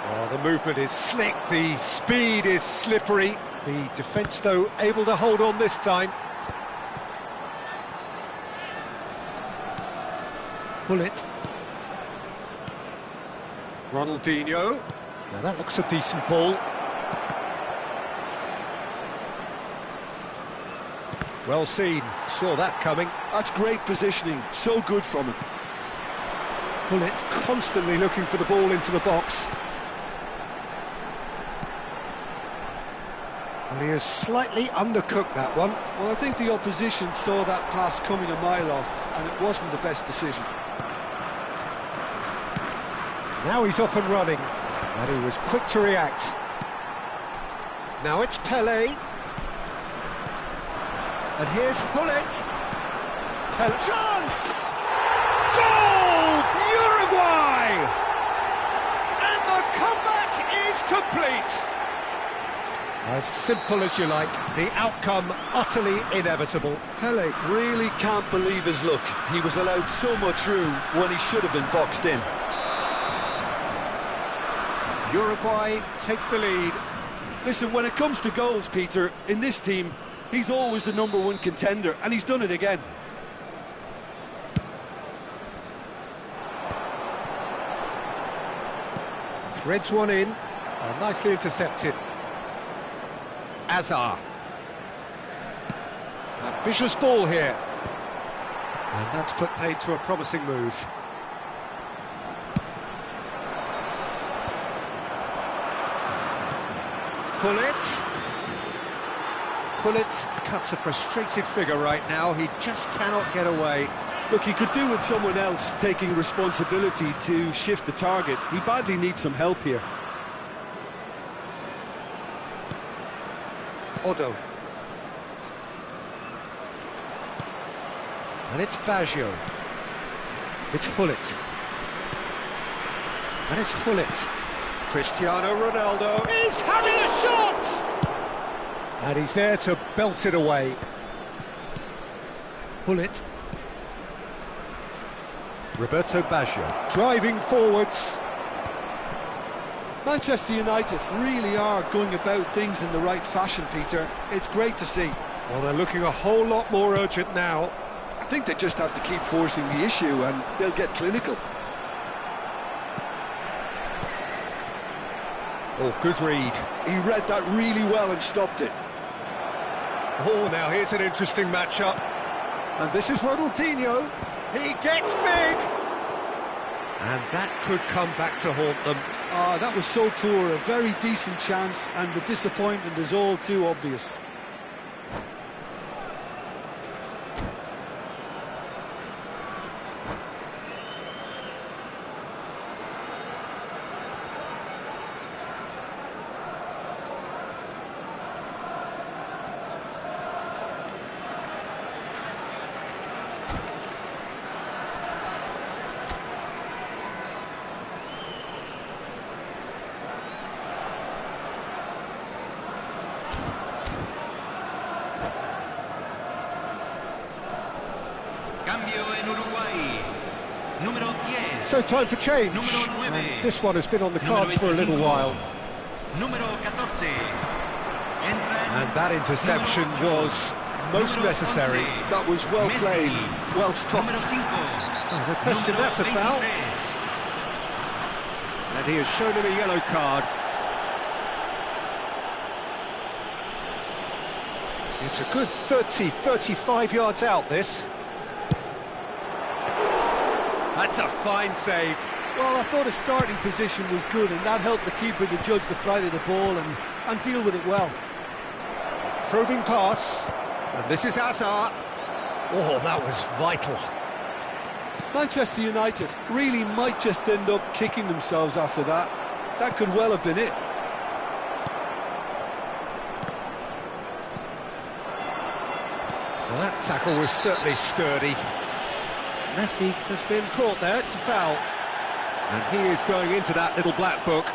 Oh, the movement is slick, the speed is slippery. The defence, though, able to hold on this time. Gullit. Ronaldinho. Now that looks a decent ball. Well seen, saw that coming. That's great positioning, so good from him. Gullit constantly looking for the ball into the box. Well, he has slightly undercooked that one. Well, I think the opposition saw that pass coming a mile off, and it wasn't the best decision. Now he's off and running, and he was quick to react. Now it's Pele. And here's Gullit. Pele. Chance! Goal! Uruguay! And the comeback is complete. As simple as you like, the outcome utterly inevitable. Pele really can't believe his luck. He was allowed so much room when he should have been boxed in. Uruguay take the lead. Listen, when it comes to goals, Peter, in this team, he's always the #1 contender, and he's done it again. Threads one in, nicely intercepted. Azar. Ambitious ball here. And that's put paid to a promising move. Gullit cuts a frustrated figure right now. He just cannot get away. Look, he could do with someone else taking responsibility to shift the target. He badly needs some help here. Odo. And it's Baggio. It's Gullit. And it's Gullit. Cristiano Ronaldo is having a shot! And he's there to belt it away. Gullit. Roberto Baggio driving forwards. Manchester United really are going about things in the right fashion, Peter. It's great to see. Well, they're looking a whole lot more urgent now. I think they just have to keep forcing the issue and they'll get clinical. Oh, good read. He read that really well and stopped it. Oh, now here's an interesting matchup. And this is Ronaldinho. He gets big! And that could come back to haunt them. Ah, that was so poor. A very decent chance, and the disappointment is all too obvious. Cambio en Uruguay. Número 10. So time for change. Número 9. And this one has been on the cards for a little while. Número 14. And that interception was most necessary. That was well played, well stopped. Oh, no question, that's a foul. And he has shown him a yellow card. It's a good 30, 35 yards out, this. That's a fine save. Well, I thought his starting position was good, and that helped the keeper to judge the flight of the ball and deal with it well. Probing pass. And this is Azar. Oh, that was vital. Manchester United really might just end up kicking themselves after that. That could well have been it. Well, that tackle was certainly sturdy. Messi has been caught there, it's a foul. And he is going into that little black book.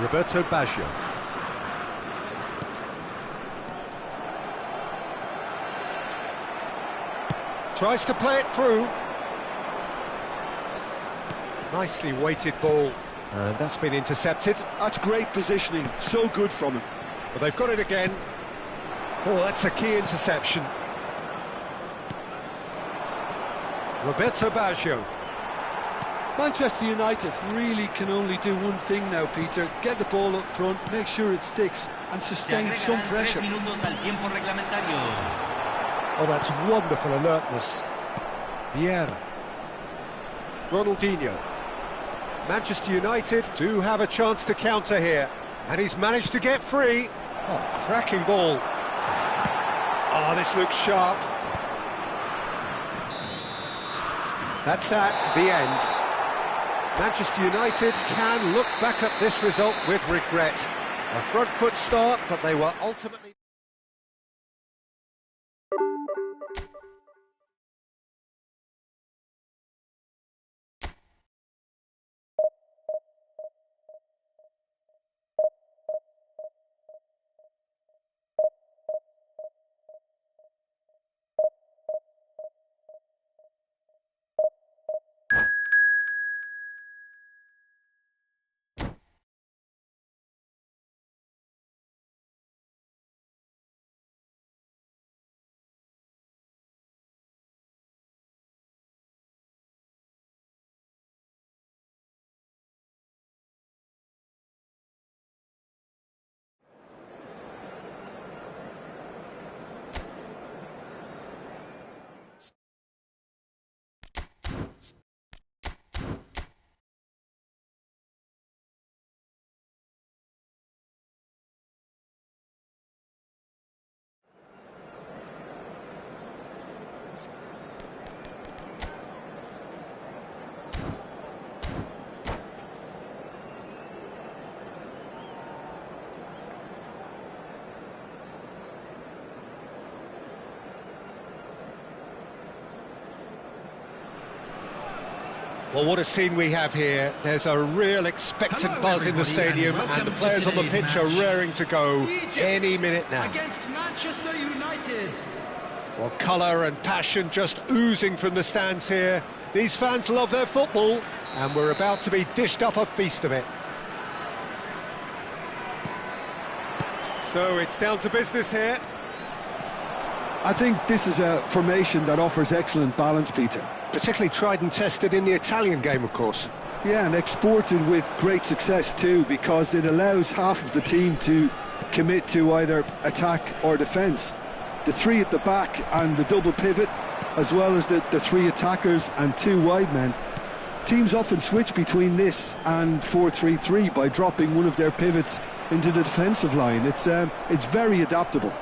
Roberto Baggio. Tries to play it through. Nicely weighted ball. And that's been intercepted. That's great positioning, so good from him. But they've got it again. Oh, that's a key interception. Roberto Baggio. Manchester United really can only do one thing now, Peter. Get the ball up front, make sure it sticks, and sustain some pressure. Oh, that's wonderful alertness. Vieira. Ronaldinho. Manchester United do have a chance to counter here. And he's managed to get free. Oh, cracking ball. Oh, this looks sharp. That's that, the end. Manchester United can look back at this result with regret. A front foot start, but they were ultimately... Well, what a scene we have here. There's a real expectant buzz in the stadium, and the players on the pitch are raring to go any minute now. Against Manchester United. Well, colour and passion just oozing from the stands here. These fans love their football, and we're about to be dished up a feast of it. So it's down to business here. I think this is a formation that offers excellent balance, Peter. Particularly tried and tested in the Italian game, of course. Yeah, and exported with great success too, because it allows half of the team to commit to either attack or defence. The three at the back and the double pivot, as well as the three attackers and two wide men. Teams often switch between this and 4-3-3 by dropping one of their pivots into the defensive line. It's very adaptable.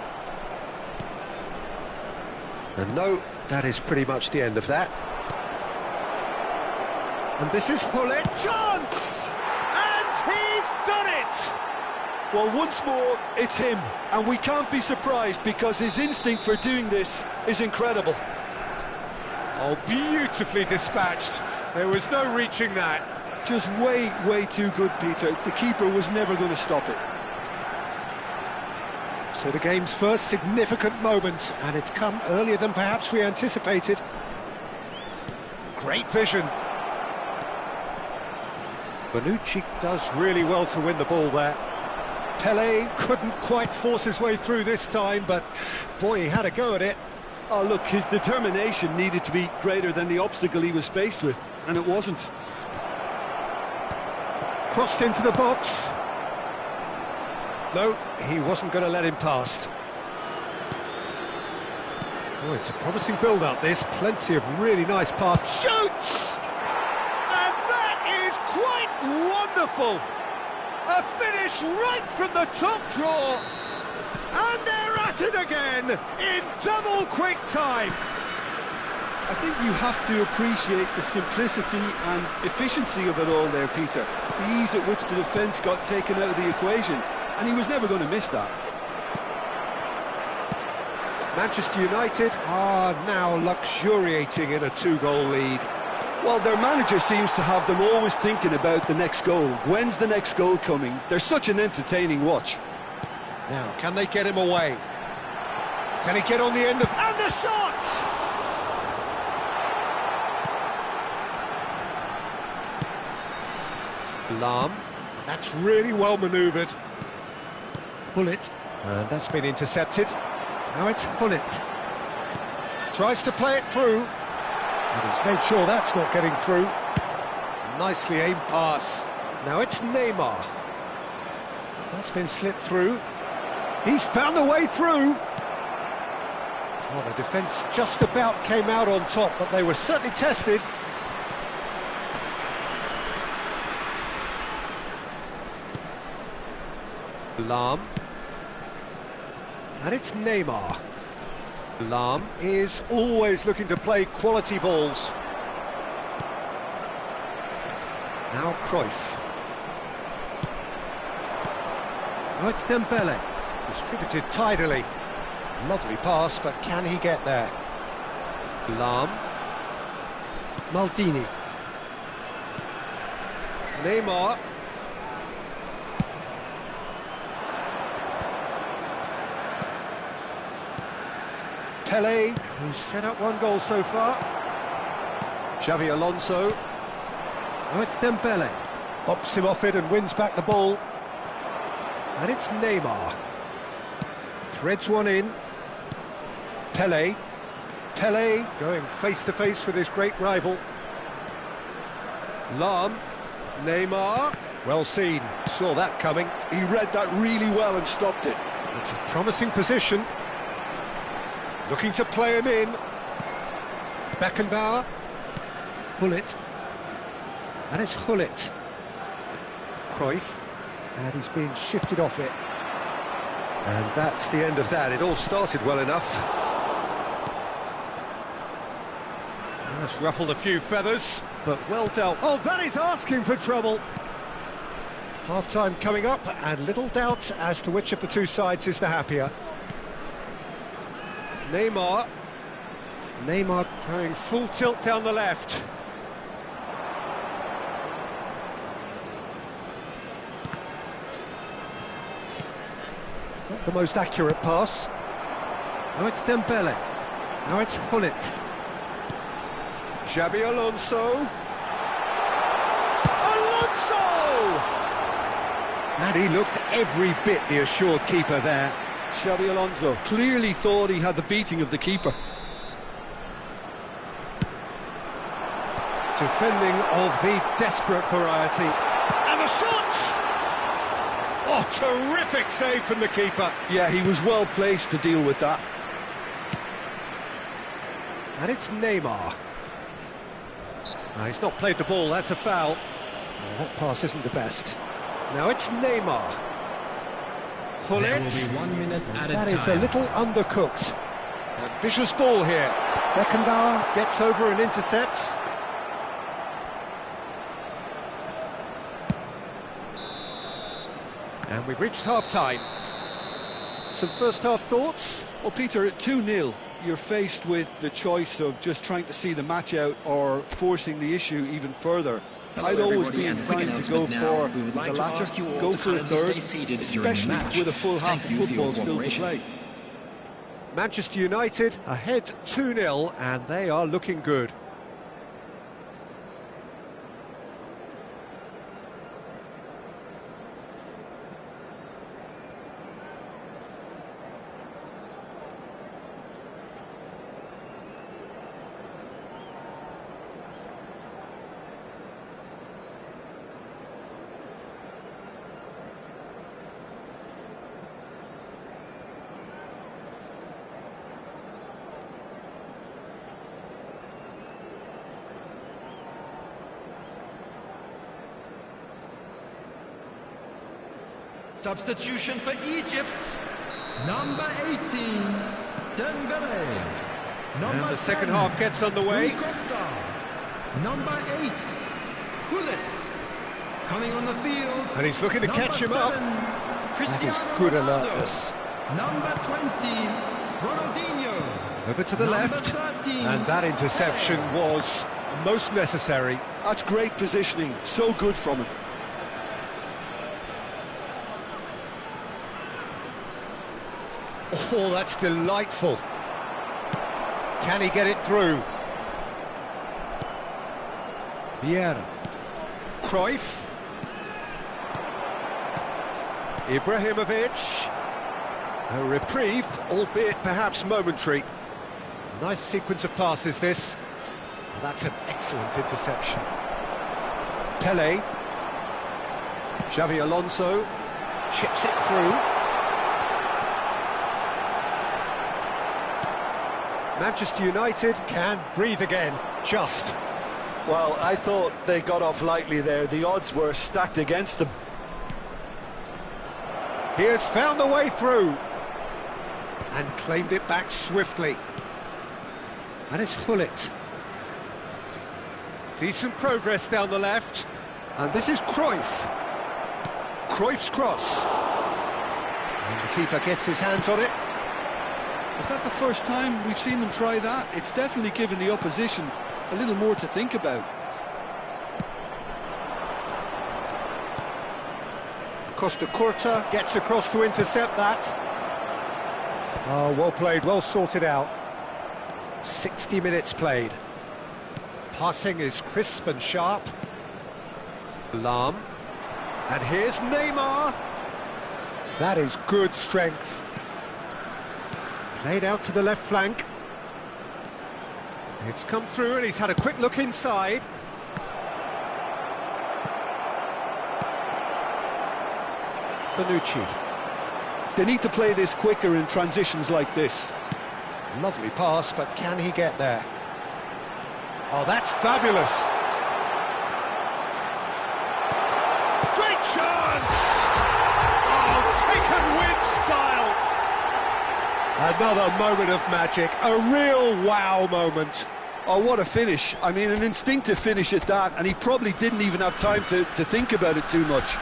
And no, that is pretty much the end of that. And this is Hullet. Chance! And he's done it! Well, once more, it's him. And we can't be surprised because his instinct for doing this is incredible. Oh, beautifully dispatched. There was no reaching that. Just way too good, Peter. The keeper was never going to stop it. So the game's first significant moment, and it's come earlier than perhaps we anticipated. Great vision. Bonucci does really well to win the ball there. Pele couldn't quite force his way through this time, but boy, he had a go at it. Oh, look, his determination needed to be greater than the obstacle he was faced with, and it wasn't. Crossed into the box. No, he wasn't going to let him past. Oh, it's a promising build-up, this. Plenty of really nice pass. Shoots! And that is quite wonderful! A finish right from the top draw. And they're at it again in double quick time. I think you have to appreciate the simplicity and efficiency of it all there, Peter. The ease at which the defence got taken out of the equation, and he was never going to miss that. Manchester United are now luxuriating in a two-goal lead. Well, their manager seems to have them always thinking about the next goal. When's the next goal coming? They're such an entertaining watch. Now, can they get him away? Can he get on the end of... And the shot! Lahm. That's really well manoeuvred. Hullet. And that's been intercepted. Now it's Hullet. Tries to play it through. And he's made sure that's not getting through. Nicely aimed pass. Now it's Neymar. That's been slipped through. He's found a way through. Well, the defence just about came out on top, but they were certainly tested. Lahm. And it's Neymar. Lahm is always looking to play quality balls. Now Cruyff. Oh, it's Dembele. Distributed tidily. Lovely pass, but can he get there? Lam. Maldini. Neymar. Pele, who's set up one goal so far. Xavi Alonso. Oh, it's Dembele. Bops him off it and wins back the ball. And it's Neymar. Threads one in. Pele. Pele going face-to-face with his great rival. Lam. Neymar. Well seen. Saw that coming. He read that really well and stopped it. It's a promising position. Looking to play him in. Beckenbauer. Hullet. And it's Hullet. Cruyff. And he's being shifted off it. And that's the end of that. It all started well enough. That's ruffled a few feathers, but well dealt. Oh, that is asking for trouble. Half-time coming up, and little doubt as to which of the two sides is the happier. Neymar. Neymar going full tilt down the left. Not the most accurate pass. Now it's Dembele. Now it's Hullet. Xabi Alonso. Alonso! And he looked every bit the assured keeper there. Xabi Alonso clearly thought he had the beating of the keeper. Defending of the desperate variety. And the shot! Oh, terrific save from the keeper. Yeah, he was well placed to deal with that. And it's Neymar. No, he's not played the ball, that's a foul. Oh, that pass isn't the best. Now it's Neymar. Hullet. There will be 1 minute at a time. That is a little undercooked. Ambitious ball here. Beckenbauer gets over and intercepts. And we've reached half-time. Some first-half thoughts? Well, Peter, at 2-0, you're faced with the choice of just trying to see the match out or forcing the issue even further. Hello, I'd always everybody, be and quick inclined to go announcement for now. We would like the to latter, ask you all go to for a kindly third, stay seated during the especially match. with a full half Thank of you for your football still to cooperation. play. Manchester United ahead 2-0, and they are looking good. Substitution for Egypt, number 18, Dembele. Number And the second 10, half gets underway. Rui Costa. Number 8, Hullet. Coming on the field. And he's looking to number catch him up. 7, That Cristiano is good Ronaldo. alertness. Number 20, Ronaldinho. Over to the Number left. 13, And that interception was most necessary. That's great positioning, so good from him. Oh, that's delightful. Can he get it through? Vieira. Cruyff. Ibrahimovic. A reprieve, albeit perhaps momentary. Nice sequence of passes, this. That's an excellent interception. Pele. Xavi Alonso. Chips it through. Manchester United can breathe again, just. Well, I thought they got off lightly there. The odds were stacked against them. He has found a way through and claimed it back swiftly. And it's Hullet. Decent progress down the left. And this is Cruyff. Cruyff's cross. And the keeper gets his hands on it. Is that the first time we've seen them try that? It's definitely given the opposition a little more to think about. Costa Curta gets across to intercept that. Oh, well played, well sorted out. 60 minutes played. Passing is crisp and sharp. Lam. And here's Neymar. That is good strength. Played out to the left flank. It's come through and he's had a quick look inside. Bonucci. They need to play this quicker in transitions like this. Lovely pass, but can he get there? Oh, that's fabulous. Great chance! Oh, taken with style. Another moment of magic, a real wow moment. Oh, what a finish. I mean, an instinctive finish at that, and he probably didn't even have time to think about it too much.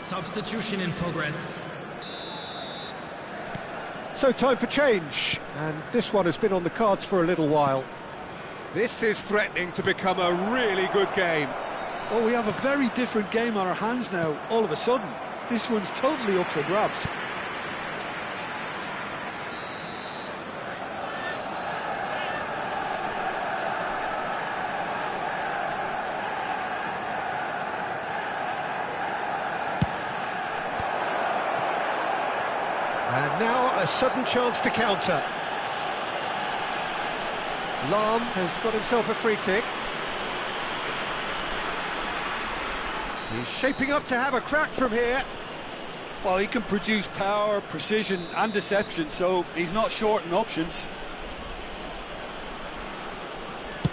Substitution in progress. So time for change, and this one has been on the cards for a little while. This is threatening to become a really good game. Oh, we have a very different game on our hands now, all of a sudden. This one's totally up for grabs. And now a sudden chance to counter. Lam has got himself a free kick. He's shaping up to have a crack from here. Well, he can produce power, precision and deception, so he's not short in options.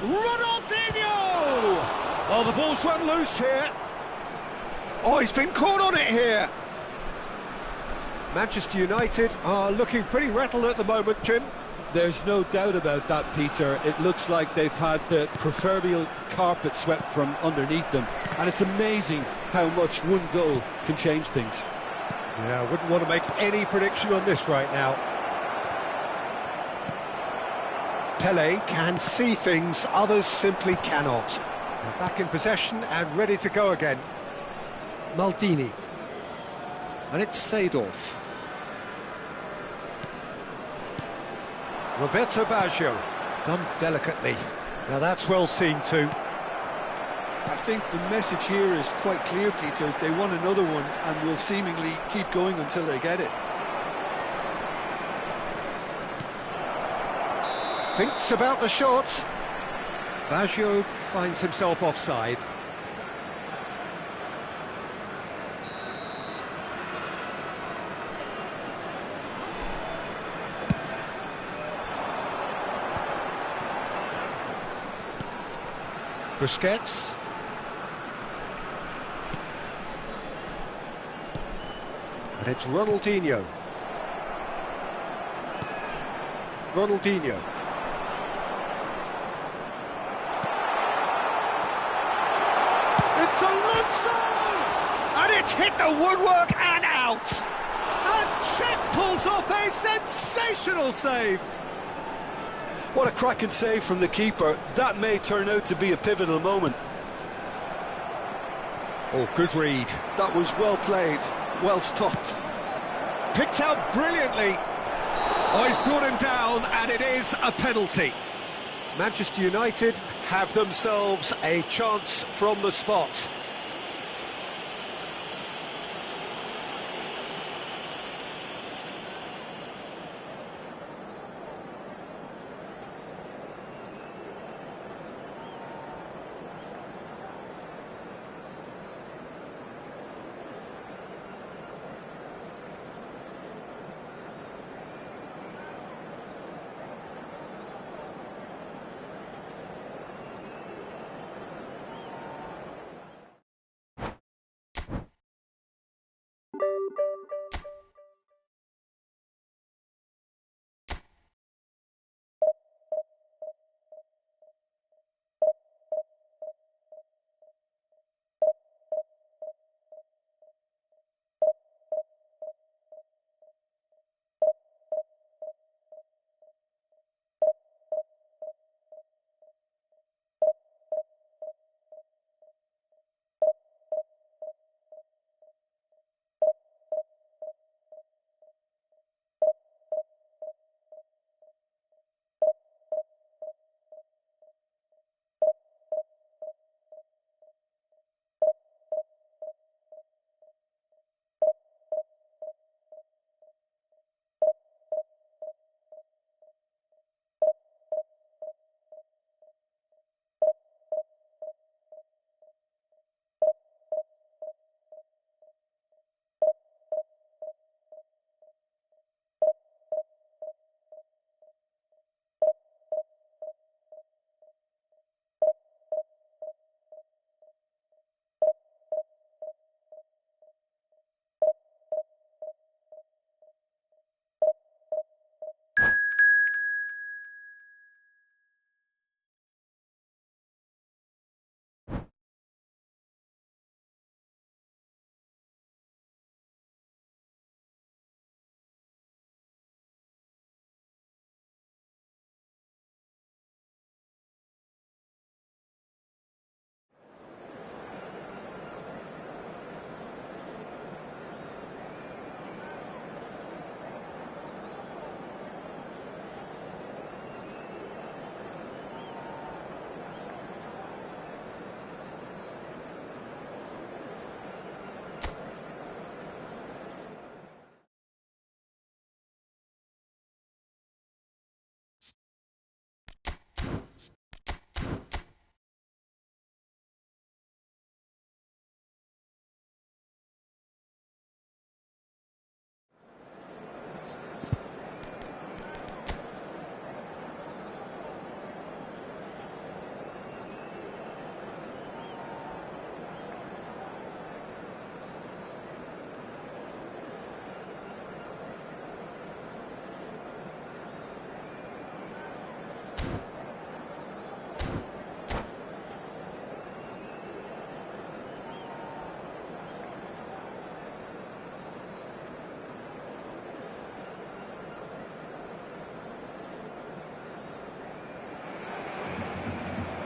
Ronaldinho! Oh, the ball's run loose here. Oh, he's been caught on it here. Manchester United are looking pretty rattled at the moment, Jim. There's no doubt about that, Peter. It looks like they've had the proverbial carpet swept from underneath them. And it's amazing how much one goal can change things. Yeah, I wouldn't want to make any prediction on this right now. Pele can see things others simply cannot. They're back in possession and ready to go again. Maldini. And it's Seedorf. Roberto Baggio, done delicately. Now that's well seen too. I think the message here is quite clear, Peter. They want another one and will seemingly keep going until they get it. Thinks about the shot. Baggio finds himself offside. Busquets. And it's Ronaldinho. Ronaldinho. It's Alonso! And it's hit the woodwork and out! And Cech pulls off a sensational save! What a cracking save from the keeper. That may turn out to be a pivotal moment. Oh, good read. That was well played, well stopped. Picked out brilliantly. Oh, he's brought him down, and it is a penalty. Manchester United have themselves a chance from the spot.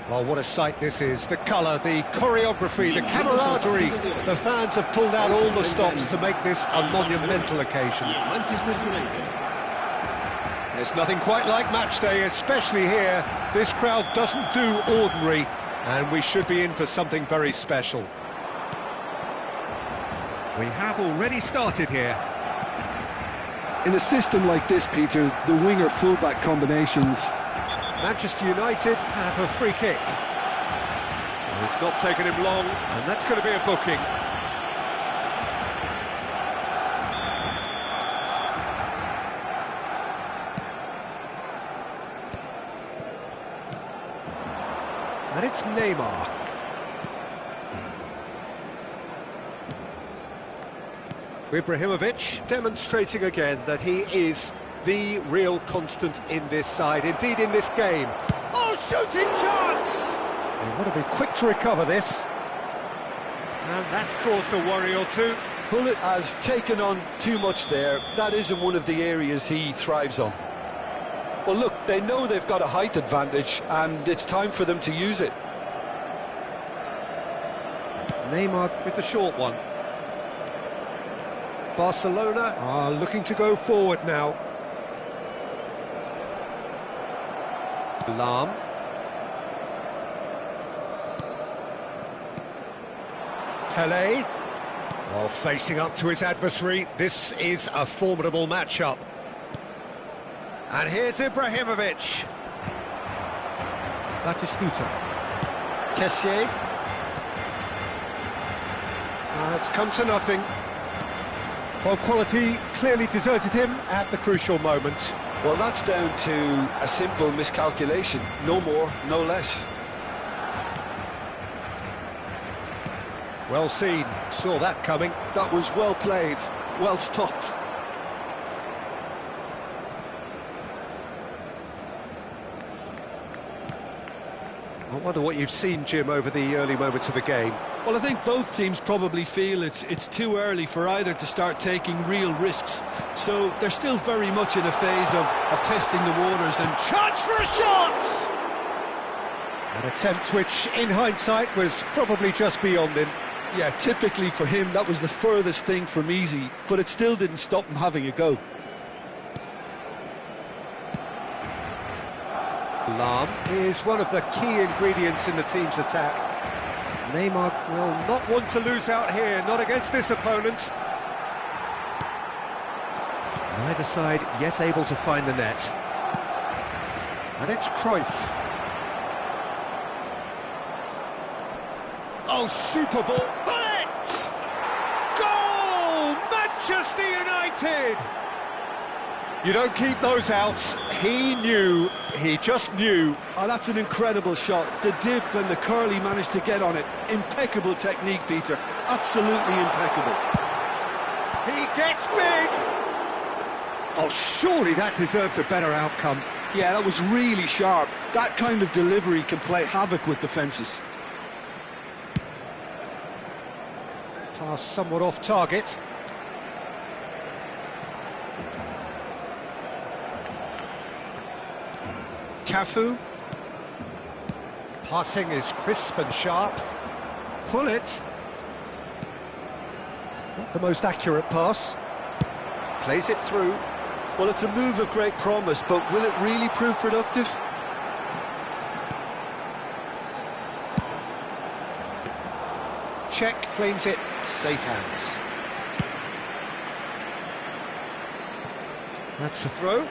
Well, what a sight this is. The colour, the choreography, the camaraderie. The fans have pulled out all the stops to make this a monumental occasion. There's nothing quite like match day, especially here. This crowd doesn't do ordinary, and we should be in for something very special. We have already started here. In a system like this, Peter, the winger-fullback combinations... Manchester United have a free kick. Well, it's not taken him long, and that's going to be a booking. And it's Neymar. Ibrahimovic demonstrating again that he is the real constant in this side, indeed in this game. Oh, shooting chance! They want to be quick to recover this. And that's caused a worry or two. Bullet has taken on too much there. That isn't one of the areas he thrives on. Well, look, they know they've got a height advantage, and it's time for them to use it. Neymar with the short one. Barcelona are looking to go forward now. Lam. Pelé. Oh, facing up to his adversary. This is a formidable matchup. And here's Ibrahimovic. Batistuta. Kessié. It's come to nothing. Well, quality clearly deserted him at the crucial moment. Well, that's down to a simple miscalculation. No more, no less. Well seen. Saw that coming. That was well played. Well stopped. I wonder what you've seen, Jim, over the early moments of the game. Well, I think both teams probably feel it's too early for either to start taking real risks. So they're still very much in a phase of testing the waters and... Chance for a shot! An attempt which, in hindsight, was probably just beyond him. Yeah, typically for him, that was the furthest thing from easy, but it still didn't stop him having a go. Lam is one of the key ingredients in the team's attack. Neymar will not want to lose out here, not against this opponent. Neither side yet able to find the net. And it's Cruyff. Oh, super ball. Bullet! Goal! Manchester United! You don't keep those out. He knew, he just knew. Oh, that's an incredible shot. The dip and the curl he managed to get on it. Impeccable technique, Peter. Absolutely impeccable. He gets big! Oh, surely that deserved a better outcome. Yeah, that was really sharp. That kind of delivery can play havoc with defences. Pass somewhat off target. Cafu. Passing is crisp and sharp. Pullet. Not the most accurate pass. Plays it through. Well, it's a move of great promise, but will it really prove productive? Czech claims it. Safe hands. That's a throw.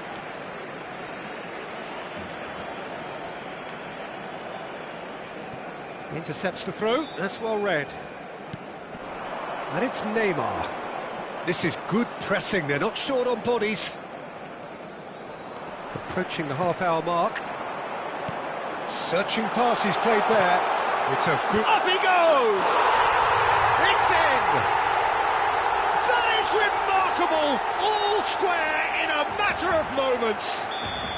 Intercepts the throw. That's well read. And it's Neymar. This is good pressing. They're not short on bodies. Approaching the half-hour mark. Searching pass he's played there. It's a good... Up he goes! It's in! That is remarkable! All square in a matter of moments.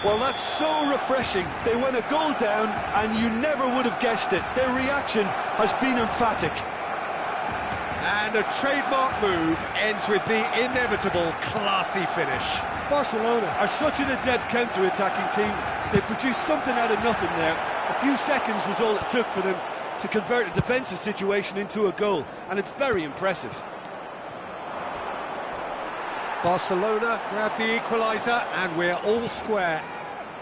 Well, that's so refreshing. They went a goal down and you never would have guessed it. Their reaction has been emphatic. And a trademark move ends with the inevitable classy finish. Barcelona are such an adept counter-attacking team. They produced something out of nothing there. A few seconds was all it took for them to convert a defensive situation into a goal, and it's very impressive. Barcelona grab the equaliser, and we're all square.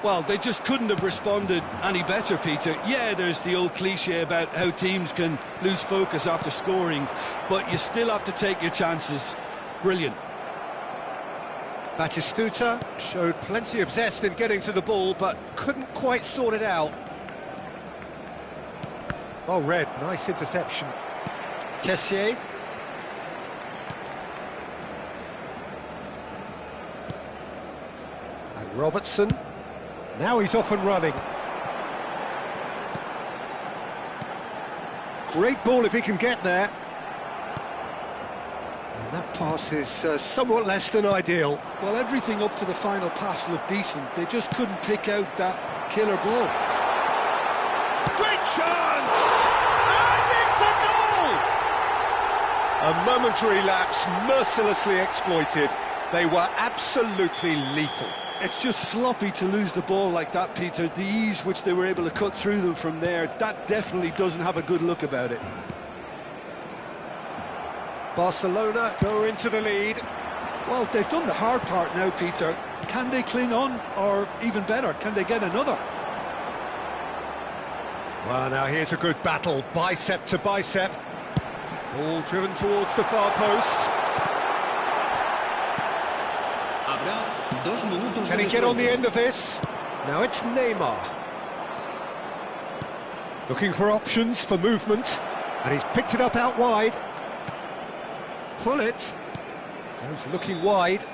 Well, they just couldn't have responded any better, Peter. Yeah, there's the old cliche about how teams can lose focus after scoring, but you still have to take your chances. Brilliant. Batistuta showed plenty of zest in getting to the ball, but couldn't quite sort it out. Well read, nice interception. Kessié. And Robertson. Now he's off and running. Great ball if he can get there. And that pass is somewhat less than ideal. Well, everything up to the final pass looked decent. They just couldn't pick out that killer ball. Great chance! And it's a goal! A momentary lapse mercilessly exploited. They were absolutely lethal. It's just sloppy to lose the ball like that, Peter. The ease which they were able to cut through them from there, that definitely doesn't have a good look about it. Barcelona go into the lead. Well, they've done the hard part now, Peter. Can they cling on, or even better, can they get another? Well, now here's a good battle, bicep to bicep. Ball driven towards the far post. Can he get on the end of this? Now it's Neymar. Looking for options for movement. And he's picked it up out wide. Pullet. Goes looking wide.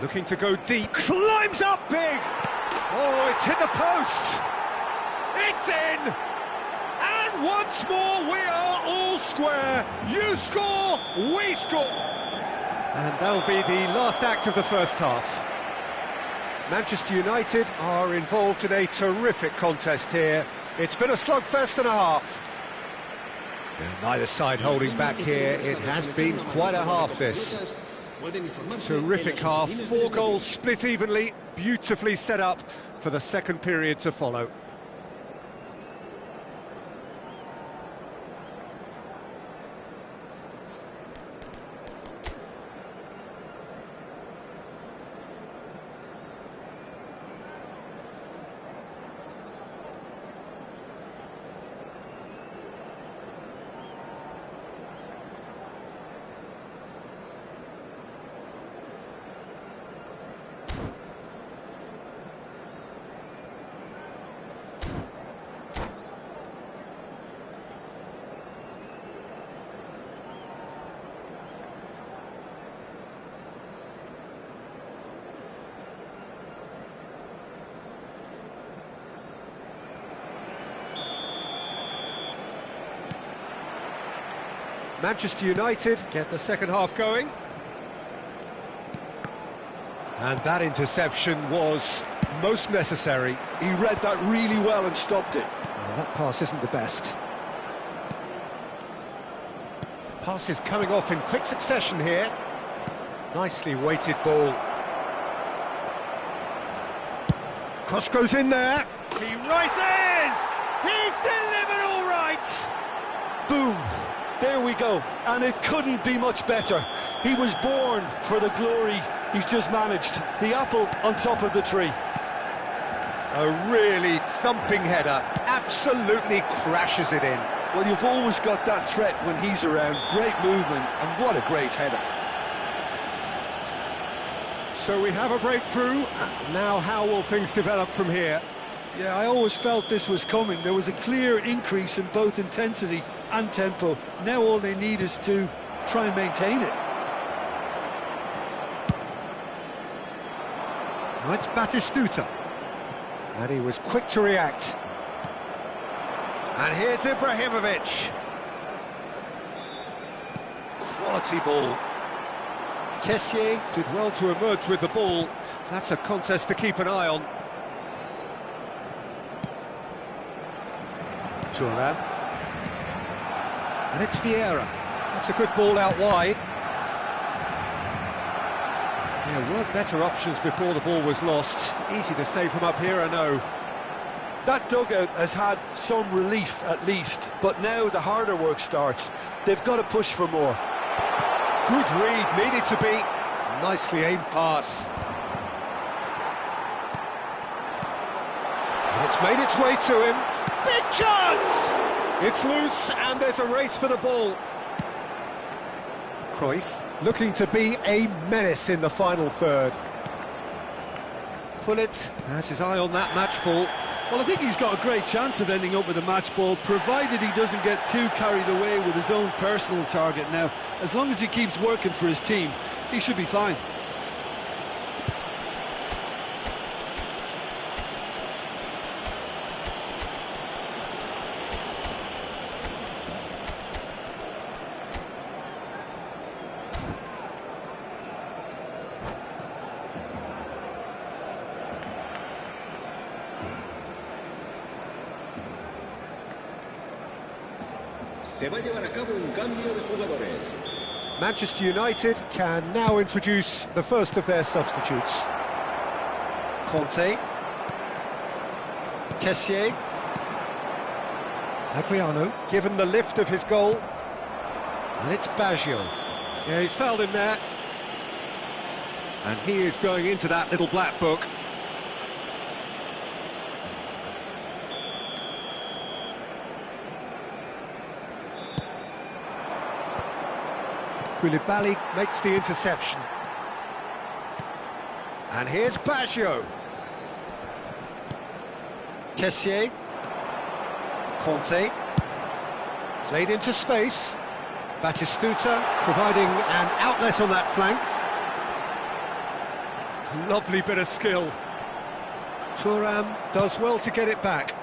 Looking to go deep. Climbs up big! Oh, it's hit the post! It's in! And once more we are all square. You score, we score! And that'll be the last act of the first half. Manchester United are involved in a terrific contest here. It's been a slugfest and a half. And neither side holding back here. It has been quite a half, this. Terrific half. 4 goals split evenly. Beautifully set up for the second period to follow. Manchester United get the second half going. And that interception was most necessary. He read that really well and stopped it. Well, that pass isn't the best. Pass is coming off in quick succession here. Nicely weighted ball. Cross goes in there. He rises! He's delivered all right! Boom! There we go, and it couldn't be much better. He was born for the glory he's just managed. The apple on top of the tree. A really thumping header, absolutely crashes it in. Well, you've always got that threat when he's around. Great movement, and what a great header. So we have a breakthrough. Now how will things develop from here? Yeah, I always felt this was coming. There was a clear increase in both intensity and tempo. Now all they need is to try and maintain it. Now it's Batistuta. And he was quick to react. And here's Ibrahimovic. Quality ball. Kessié did well to emerge with the ball. That's a contest to keep an eye on. Thuram. And it's Vieira. That's a good ball out wide. There were better options before the ball was lost. Easy to say from up here, I know. That dugout has had some relief at least, but now the harder work starts. They've got to push for more. Good read, needed to be. Nicely aimed pass. And it's made its way to him. Big chance! It's loose and there's a race for the ball. Cruyff looking to be a menace in the final third. Gullit has his eye on that match ball. Well, I think he's got a great chance of ending up with a match ball, provided he doesn't get too carried away with his own personal target now. As long as he keeps working for his team, he should be fine. Se va a llevar a cabo un cambio de jugadores. Manchester United can now introduce the first of their substitutes. Conte. Kessié. Adriano, given the lift of his goal. And it's Baggio. Yeah, he's fouled him there. And he is going into that little black book. Koulibaly makes the interception. And here's Baggio. Kessié. Conte. Played into space. Batistuta providing an outlet on that flank. Lovely bit of skill. Thuram does well to get it back.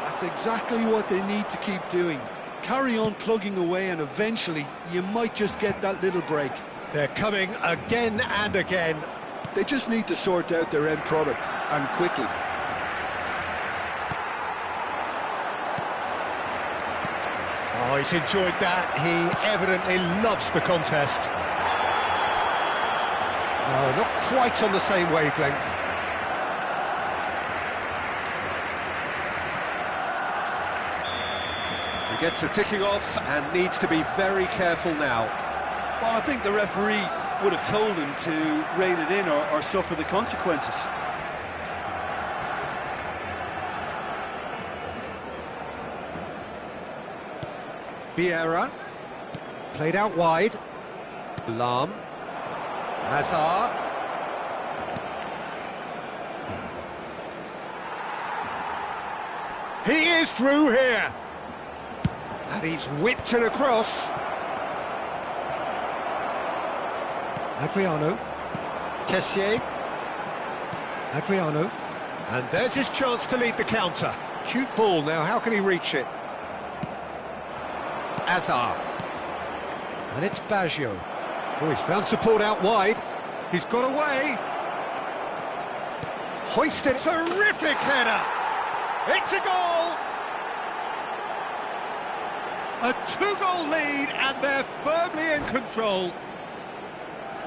That's exactly what they need to keep doing. Carry on plugging away and eventually you might just get that little break. They're coming again and again. They just need to sort out their end product, and quickly. Oh, he's enjoyed that. He evidently loves the contest. Oh, not quite on the same wavelength. He gets the ticking off and needs to be very careful now. Well, I think the referee would have told him to rein it in or suffer the consequences. Vieira, played out wide. Lahm, Hazard. He is through here. And he's whipped it across. Adriano. Kessié. Adriano. And there's his chance to lead the counter. Cute ball now, how can he reach it? Hazard. And it's Baggio. Oh, he's found support out wide. He's got away. Hoisted. Terrific header. It's a goal. A two-goal lead and they're firmly in control.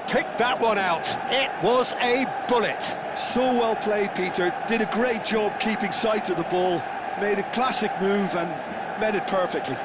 Picked that one out. It was a bullet. So well played, Peter. Did a great job keeping sight of the ball. Made a classic move and met it perfectly.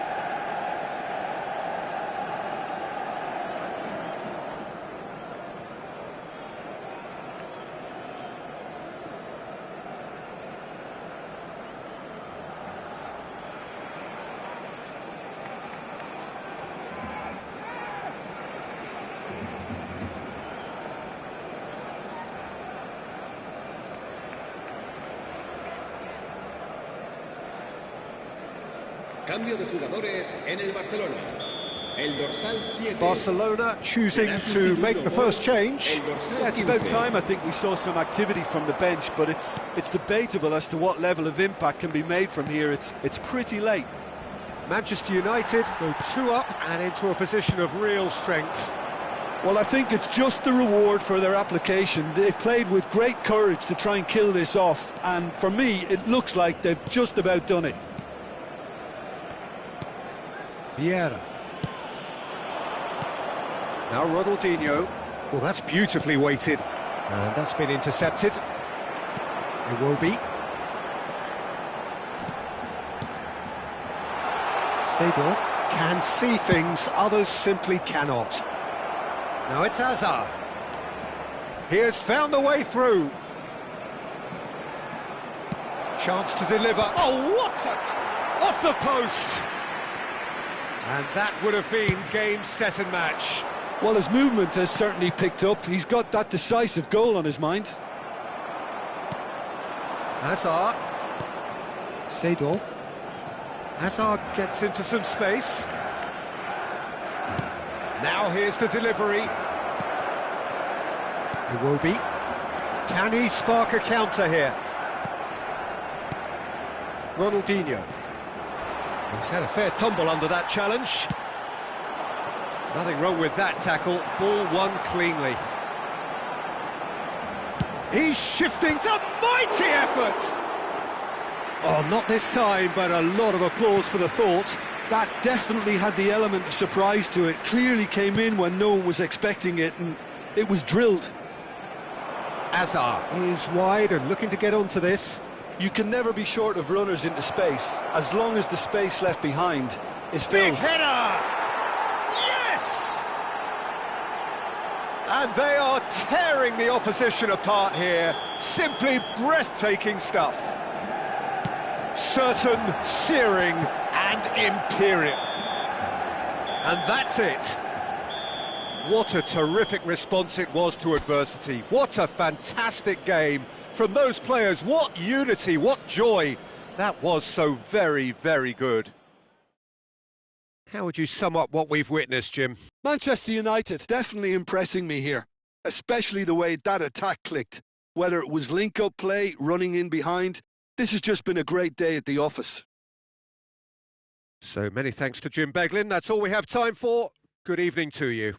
Cambio de jugadores en el Barcelona. El dorsal 7. Barcelona choosing to make the first change. Yeah, it's about time I think we saw some activity from the bench, but it's debatable as to what level of impact can be made from here. It's pretty late. Manchester United go 2 up and into a position of real strength. Well, I think it's just the reward for their application. They've played with great courage to try and kill this off, and for me, it looks like they've just about done it. Vieira. Now Ronaldinho. Well, that's beautifully weighted. And that's been intercepted. Iwobi. Seedorf can see things others simply cannot. Now it's Hazard. He has found the way through. Chance to deliver. Oh, what a... off the post! And that would have been game, set and match. Well, his movement has certainly picked up. He's got that decisive goal on his mind. Hazard. Seedorf. Hazard gets into some space. Now here's the delivery. Iwobi. Can he spark a counter here? Ronaldinho. He's had a fair tumble under that challenge. Nothing wrong with that tackle. Ball won cleanly. He's shifting. It's a mighty effort! Oh, not this time, but a lot of applause for the thought. That definitely had the element of surprise to it. Clearly came in when no one was expecting it, and it was drilled. Hazard is wide and looking to get onto this. You can never be short of runners into space, as long as the space left behind is Big filled. header! Yes! And they are tearing the opposition apart here. Simply breathtaking stuff. Certain, searing and imperial. And that's it. What a terrific response it was to adversity. What a fantastic game from those players. What unity, what joy. That was so very, very good. How would you sum up what we've witnessed, Jim? Manchester United definitely impressing me here, especially the way that attack clicked. Whether it was link-up play, running in behind, this has just been a great day at the office. So many thanks to Jim Beglin. That's all we have time for. Good evening to you.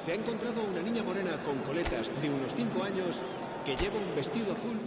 Se ha encontrado una niña morena con coletas de unos 5 años que lleva un vestido azul